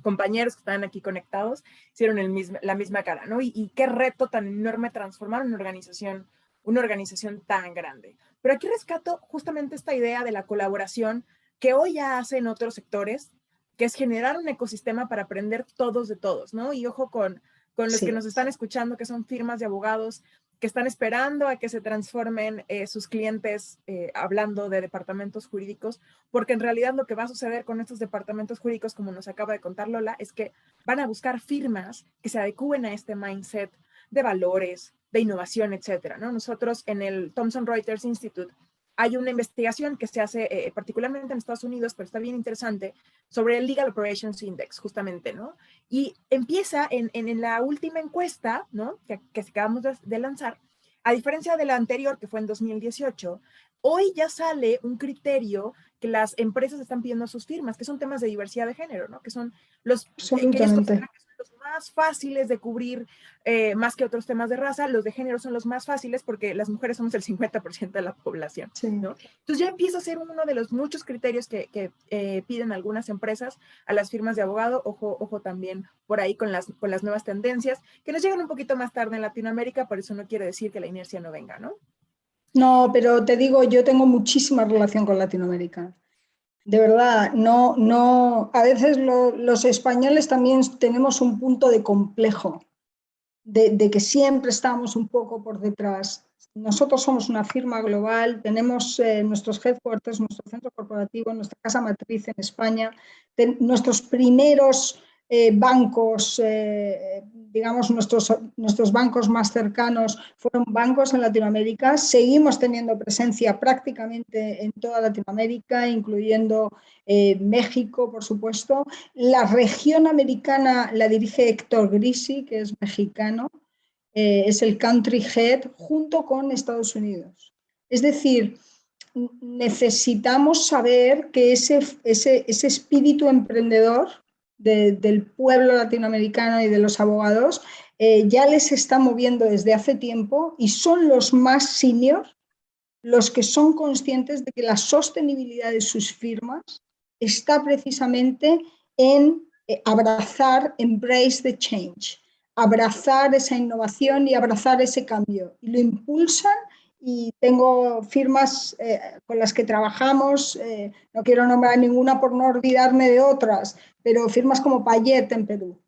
compañeros que están aquí conectados hicieron la misma cara, ¿no? Y qué reto tan enorme transformar una organización tan grande. Pero aquí rescato justamente esta idea de la colaboración que hoy ya hace en otros sectores, que es generar un ecosistema para aprender todos de todos, ¿no? Y ojo con los que nos están escuchando, que son firmas de abogados que están esperando a que se transformen sus clientes hablando de departamentos jurídicos, porque en realidad lo que va a suceder con estos departamentos jurídicos, como nos acaba de contar Lola, es que van a buscar firmas que se adecúen a este mindset de valores, de innovación, etcétera, ¿no? Nosotros en el Thomson Reuters Institute hay una investigación que se hace particularmente en Estados Unidos, pero está bien interesante, sobre el Legal Operations Index, justamente, ¿no? Y empieza en la última encuesta, ¿no? Que acabamos de lanzar, a diferencia de la anterior, que fue en 2018, hoy ya sale un criterio que las empresas están pidiendo a sus firmas, que son temas de diversidad de género, ¿no? Que son los que ellos consideran que son los más fáciles de cubrir, más que otros temas de raza. Los de género son los más fáciles porque las mujeres somos el 50% de la población, ¿no? Entonces ya empieza a ser uno de los muchos criterios que piden algunas empresas a las firmas de abogado. Ojo también por ahí con las nuevas tendencias, que nos llegan un poquito más tarde en Latinoamérica, por eso no quiere decir que la inercia no venga, ¿no? No, pero te digo, yo tengo muchísima relación con Latinoamérica. De verdad, no. A veces los españoles también tenemos un punto de complejo, de que siempre estamos un poco por detrás. Nosotros somos una firma global, tenemos nuestros headquarters, nuestro centro corporativo, nuestra casa matriz en España, nuestros primeros bancos, digamos nuestros bancos más cercanos fueron bancos en Latinoamérica. Seguimos teniendo presencia prácticamente en toda Latinoamérica, incluyendo México, por supuesto. La región americana la dirige Héctor Grisi, que es mexicano, es el country head junto con Estados Unidos. Es decir, necesitamos saber que ese espíritu emprendedor del pueblo latinoamericano y de los abogados ya les está moviendo desde hace tiempo, y son los más senior los que son conscientes de que la sostenibilidad de sus firmas está precisamente en abrazar, embrace the change, abrazar esa innovación y abrazar ese cambio. Y lo impulsan, y tengo firmas con las que trabajamos, no quiero nombrar ninguna por no olvidarme de otras, pero firmas como Payet en Perú,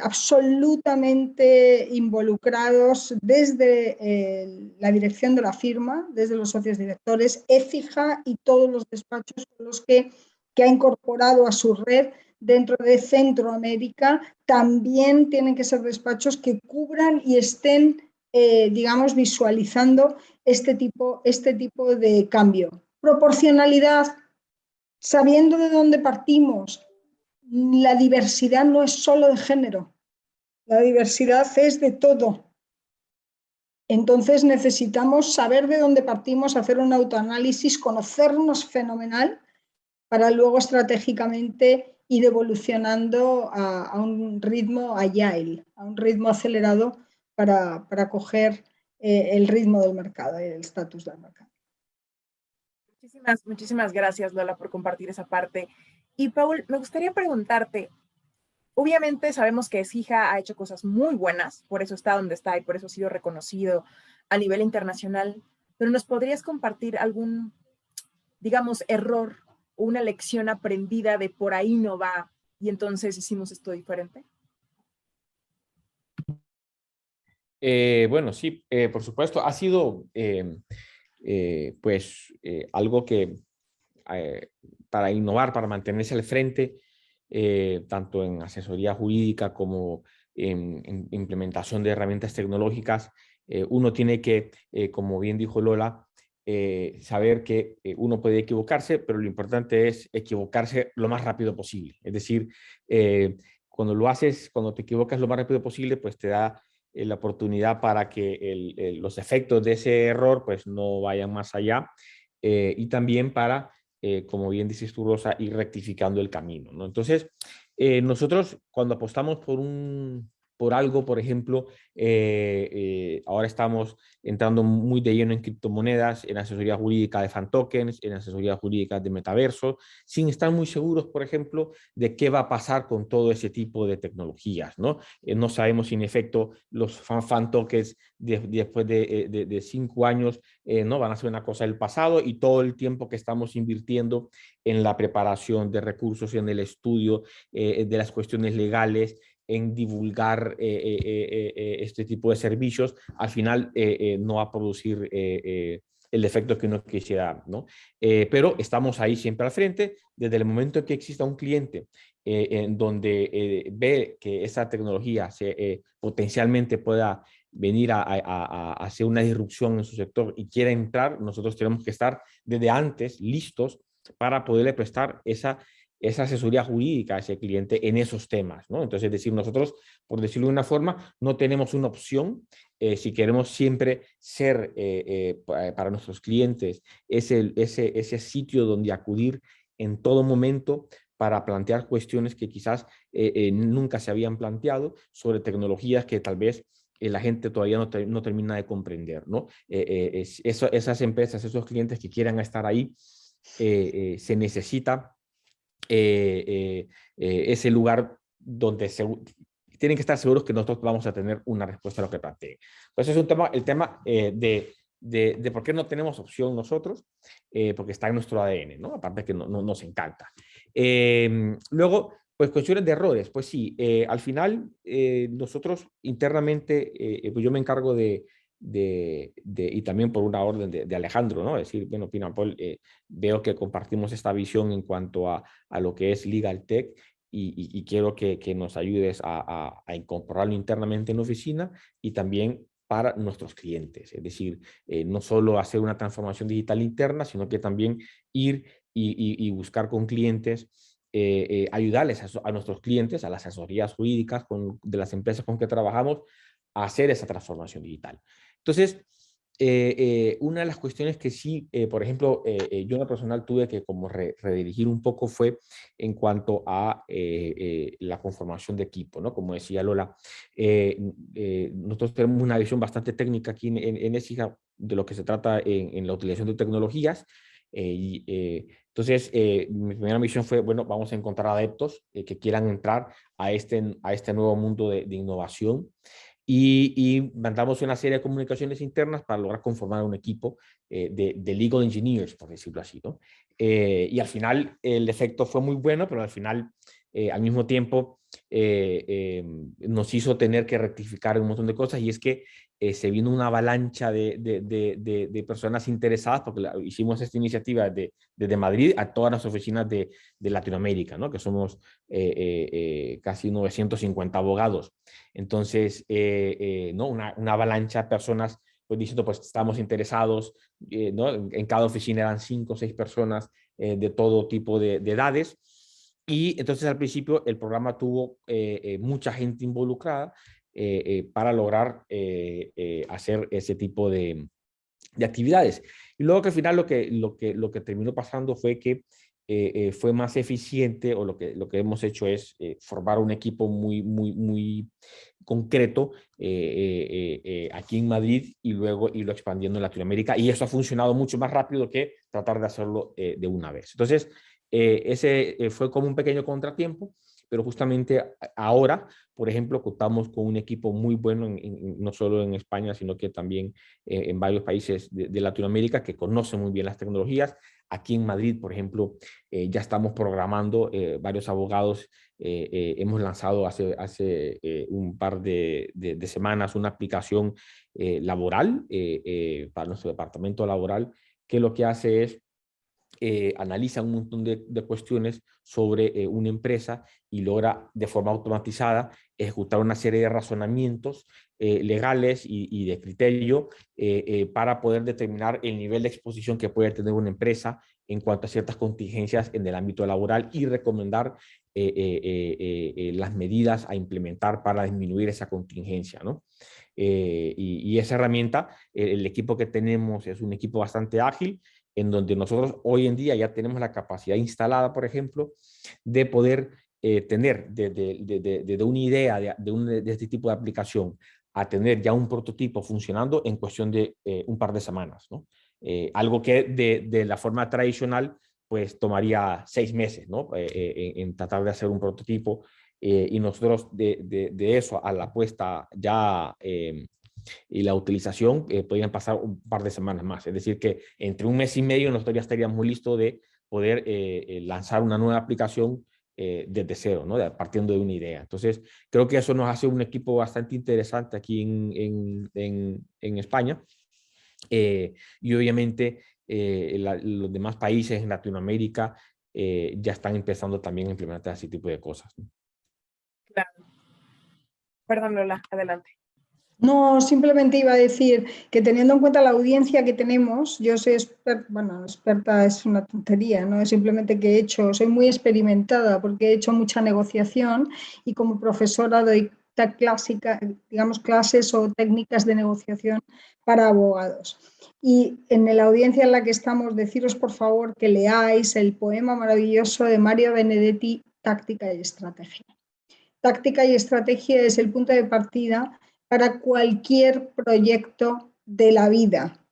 absolutamente involucrados desde la dirección de la firma, desde los socios directores, Écija y todos los despachos con los que ha incorporado a su red dentro de Centroamérica. También tienen que ser despachos que cubran y estén digamos, visualizando este tipo de cambio. Proporcionalidad, sabiendo de dónde partimos. La diversidad no es solo de género, la diversidad es de todo. Entonces necesitamos saber de dónde partimos, hacer un autoanálisis, conocernos fenomenal, para luego estratégicamente ir evolucionando a un ritmo agile, a un ritmo acelerado para coger el ritmo del mercado y el estatus del mercado. Muchísimas gracias, Lola, por compartir esa parte. Y Paul, me gustaría preguntarte, obviamente sabemos que Écija ha hecho cosas muy buenas, por eso está donde está y por eso ha sido reconocido a nivel internacional, pero ¿nos podrías compartir algún, digamos, error o una lección aprendida de por ahí no va y entonces hicimos esto diferente? Bueno, sí, por supuesto, ha sido algo que para innovar, para mantenerse al frente, tanto en asesoría jurídica como en implementación de herramientas tecnológicas, uno tiene que, como bien dijo Lola, saber que uno puede equivocarse, pero lo importante es equivocarse lo más rápido posible. Es decir, cuando te equivocas lo más rápido posible, pues te da la oportunidad para que los efectos de ese error pues no vayan más allá, y también para, como bien dices tú, Rosa, ir rectificando el camino, ¿no? Entonces, nosotros cuando apostamos por algo, por ejemplo, ahora estamos entrando muy de lleno en criptomonedas, en asesoría jurídica de fan tokens, en asesoría jurídica de metaverso, sin estar muy seguros, por ejemplo, de qué va a pasar con todo ese tipo de tecnologías, ¿no? No sabemos si en efecto los fan tokens después de 5 años no van a ser una cosa del pasado, y todo el tiempo que estamos invirtiendo en la preparación de recursos, en el estudio de las cuestiones legales, en divulgar este tipo de servicios, al final no va a producir el efecto que uno quisiera, ¿no? Pero estamos ahí siempre al frente. Desde el momento que exista un cliente en donde ve que esa tecnología potencialmente pueda venir a hacer una disrupción en su sector y quiera entrar, nosotros tenemos que estar desde antes listos para poderle prestar esa asesoría jurídica a ese cliente en esos temas, ¿no? Entonces, es decir, nosotros, por decirlo de una forma, no tenemos una opción. Si queremos siempre ser para nuestros clientes ese sitio donde acudir en todo momento para plantear cuestiones que quizás nunca se habían planteado sobre tecnologías que tal vez la gente todavía no termina de comprender, ¿no? Esas empresas, esos clientes que quieran estar ahí, se necesita ese lugar donde tienen que estar seguros que nosotros vamos a tener una respuesta a lo que planteen. Entonces es un tema, el tema de por qué no tenemos opción nosotros, porque está en nuestro ADN, ¿no? Aparte que nos encanta. Luego, pues cuestiones de errores, pues sí, al final nosotros internamente, pues yo me encargo y también por una orden de Alejandro, ¿no? Es decir, bueno, Pinapol, veo que compartimos esta visión en cuanto a lo que es Legal Tech, y quiero que nos ayudes a incorporarlo internamente en la oficina y también para nuestros clientes. Es decir, no solo hacer una transformación digital interna, sino que también ir y buscar con clientes, ayudarles a nuestros clientes, a las asesorías jurídicas de las empresas con que trabajamos, a hacer esa transformación digital. Entonces, una de las cuestiones que sí, por ejemplo, yo en lo personal tuve que como redirigir un poco fue en cuanto a la conformación de equipo, ¿no? Como decía Lola, nosotros tenemos una visión bastante técnica aquí en ESIJA de lo que se trata en la utilización de tecnologías. Entonces, mi primera misión fue, bueno, vamos a encontrar adeptos que quieran entrar a este nuevo mundo de innovación. Y mandamos una serie de comunicaciones internas para lograr conformar un equipo de legal engineers, por decirlo así, ¿no? Y al final el efecto fue muy bueno, pero al final, al mismo tiempo, nos hizo tener que rectificar un montón de cosas, y es que se vino una avalancha de personas interesadas, porque hicimos esta iniciativa desde Madrid a todas las oficinas de Latinoamérica, ¿no? Que somos casi 950 abogados. Entonces, ¿no? Una avalancha de personas pues diciendo, pues estamos interesados, ¿no? En cada oficina eran 5 o 6 personas de todo tipo de edades. Y entonces al principio el programa tuvo mucha gente involucrada para lograr hacer ese tipo de actividades. Y luego que al final lo que terminó pasando fue que fue más eficiente, o lo que hemos hecho es formar un equipo muy concreto aquí en Madrid, y luego irlo expandiendo en Latinoamérica, y eso ha funcionado mucho más rápido que tratar de hacerlo de una vez. Entonces, ese fue como un pequeño contratiempo, pero justamente ahora, por ejemplo, contamos con un equipo muy bueno, no solo en España, sino que también en varios países de Latinoamérica, que conocen muy bien las tecnologías. Aquí en Madrid, por ejemplo, ya estamos programando, varios abogados, hemos lanzado hace un par de semanas una aplicación laboral para nuestro departamento laboral, que lo que hace es analiza un montón de cuestiones sobre una empresa y logra de forma automatizada ejecutar una serie de razonamientos legales y de criterio para poder determinar el nivel de exposición que puede tener una empresa en cuanto a ciertas contingencias en el ámbito laboral, y recomendar las medidas a implementar para disminuir esa contingencia, ¿no? Y esa herramienta, el equipo que tenemos es un equipo bastante ágil, en donde nosotros hoy en día ya tenemos la capacidad instalada, por ejemplo, de poder tener desde una idea de este tipo de aplicación a tener ya un prototipo funcionando en cuestión de un par de semanas, ¿no? Algo que de la forma tradicional pues tomaría 6 meses, ¿no? En tratar de hacer un prototipo, y nosotros de eso a la puesta ya y la utilización podrían pasar un par de semanas más. Es decir, que entre 1 mes y medio nosotros ya estaríamos listos de poder lanzar una nueva aplicación desde cero, ¿no? Partiendo de una idea. Entonces, creo que eso nos hace un equipo bastante interesante aquí en España. Y obviamente los demás países en Latinoamérica ya están empezando también a implementar ese tipo de cosas, ¿no? Claro. Perdón, Lola, adelante. No, simplemente iba a decir que teniendo en cuenta la audiencia que tenemos, yo soy experta, bueno, experta es una tontería, ¿no? Es simplemente que soy muy experimentada porque he hecho mucha negociación y como profesora doy clásica, digamos, clases o técnicas de negociación para abogados. Y en la audiencia en la que estamos, deciros por favor que leáis el poema maravilloso de Mario Benedetti, Táctica y Estrategia. Táctica y estrategia es el punto de partida para cualquier proyecto de la vida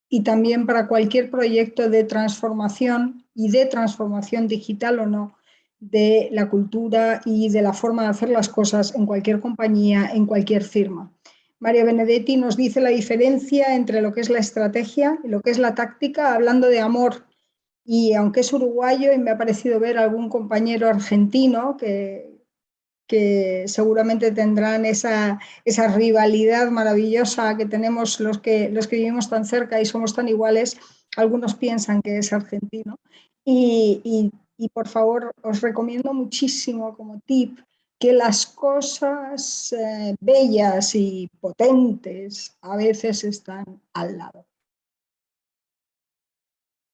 y también para cualquier proyecto de transformación y de transformación digital o no de la cultura y de la forma de hacer las cosas en cualquier compañía, en cualquier firma. Mario Benedetti nos dice la diferencia entre lo que es la estrategia y lo que es la táctica, hablando de amor. Y aunque es uruguayo y me ha parecido ver algún compañero argentino que seguramente tendrán esa rivalidad maravillosa que tenemos los que vivimos tan cerca y somos tan iguales, algunos piensan que es argentino. Y por favor, os recomiendo muchísimo como tip que las cosas bellas y potentes a veces están al lado.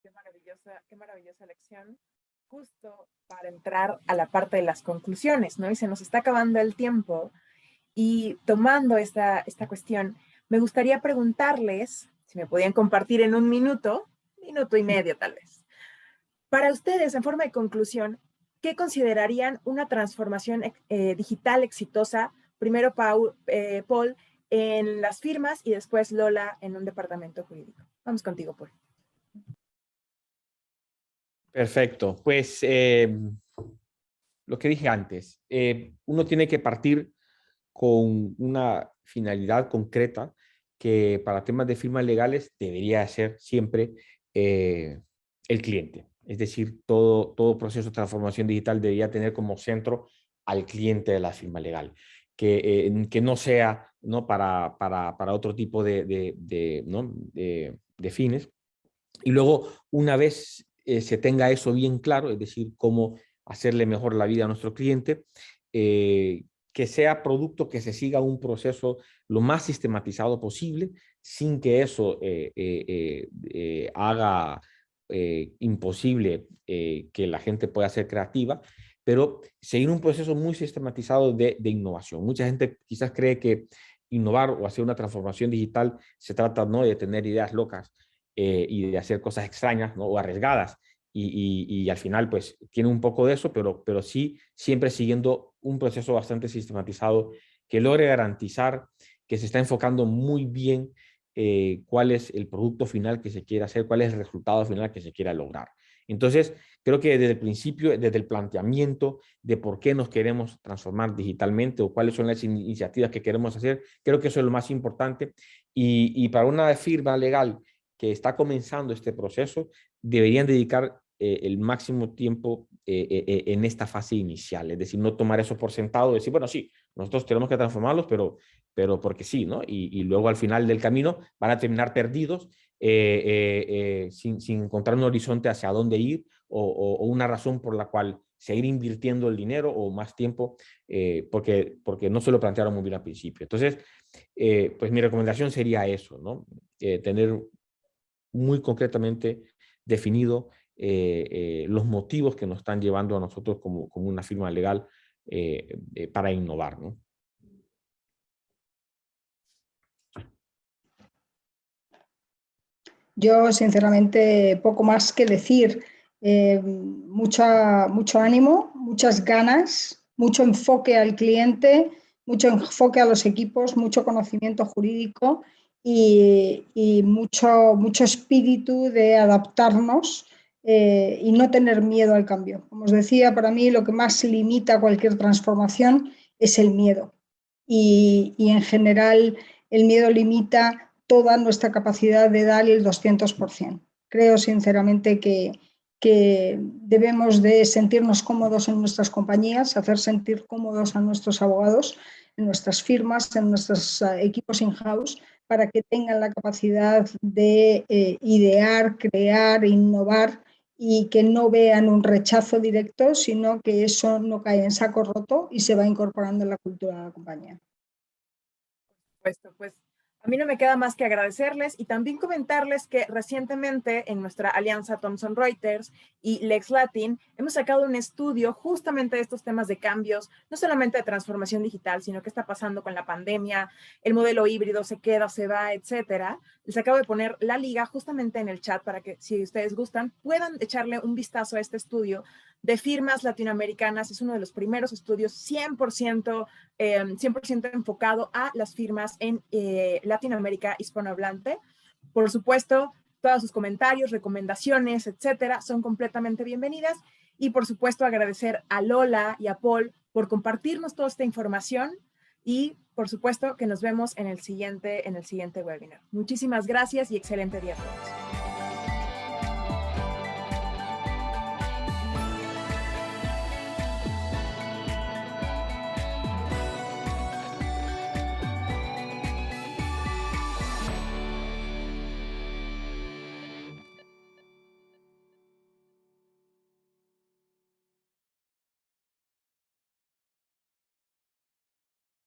Qué maravillosa lección, justo para entrar a la parte de las conclusiones, ¿no? Y se nos está acabando el tiempo. Y tomando esta cuestión, me gustaría preguntarles, si me podían compartir en 1 minuto, 1 minuto y medio tal vez, para ustedes, en forma de conclusión, ¿qué considerarían una transformación digital exitosa? Primero Paul, en las firmas y después Lola en un departamento jurídico. Vamos contigo, Paul. Perfecto. Pues lo que dije antes, uno tiene que partir con una finalidad concreta que para temas de firmas legales debería ser siempre el cliente. Es decir, todo proceso de transformación digital debería tener como centro al cliente de la firma legal, que no sea, ¿no? para otro tipo ¿no? de fines. Y luego, una vez se tenga eso bien claro, es decir, cómo hacerle mejor la vida a nuestro cliente, que sea producto que se siga un proceso lo más sistematizado posible, sin que eso haga imposible que la gente pueda ser creativa, pero seguir un proceso muy sistematizado de innovación. Mucha gente quizás cree que innovar o hacer una transformación digital se trata, ¿no?, de tener ideas locas y de hacer cosas extrañas, ¿no?, o arriesgadas. Y al final, pues, tiene un poco de eso, pero sí siempre siguiendo un proceso bastante sistematizado que logre garantizar que se está enfocando muy bien cuál es el producto final que se quiere hacer, cuál es el resultado final que se quiera lograr. Entonces, creo que desde el principio, desde el planteamiento de por qué nos queremos transformar digitalmente o cuáles son las iniciativas que queremos hacer, creo que eso es lo más importante. Y para una firma legal que está comenzando este proceso, deberían dedicar el máximo tiempo en esta fase inicial, es decir, no tomar eso por sentado, decir, bueno, sí, nosotros tenemos que transformarlos, pero porque sí, ¿no? Y luego al final del camino van a terminar perdidos sin encontrar un horizonte hacia dónde ir o una razón por la cual seguir invirtiendo el dinero o más tiempo porque no se lo plantearon muy bien al principio. Entonces, pues mi recomendación sería eso, ¿no? Tener muy concretamente definido los motivos que nos están llevando a nosotros como una firma legal para innovar, ¿no? Yo, sinceramente, poco más que decir. Mucho ánimo, muchas ganas, mucho enfoque al cliente, mucho enfoque a los equipos, mucho conocimiento jurídico y mucho espíritu de adaptarnos y no tener miedo al cambio. Como os decía, para mí lo que más limita cualquier transformación es el miedo. Y en general el miedo limita toda nuestra capacidad de dar el 200%. Creo sinceramente que debemos de sentirnos cómodos en nuestras compañías, hacer sentir cómodos a nuestros abogados, en nuestras firmas, en nuestros equipos in-house, para que tengan la capacidad de idear, crear, innovar y que no vean un rechazo directo, sino que eso no cae en saco roto y se va incorporando en la cultura de la compañía. Pues a mí no me queda más que agradecerles y también comentarles que recientemente en nuestra alianza Thomson Reuters y LexLatin hemos sacado un estudio justamente de estos temas de cambios, no solamente de transformación digital, sino qué está pasando con la pandemia, el modelo híbrido se queda, se va, etcétera. Les acabo de poner la liga justamente en el chat para que, si ustedes gustan, puedan echarle un vistazo a este estudio de firmas latinoamericanas. Es uno de los primeros estudios 100% enfocado a las firmas en Latinoamérica hispanohablante. Por supuesto, todos sus comentarios, recomendaciones, etcétera, son completamente bienvenidas. Y por supuesto, agradecer a Lola y a Paul por compartirnos toda esta información. Y por supuesto que nos vemos en el siguiente webinar. Muchísimas gracias y excelente día a todos.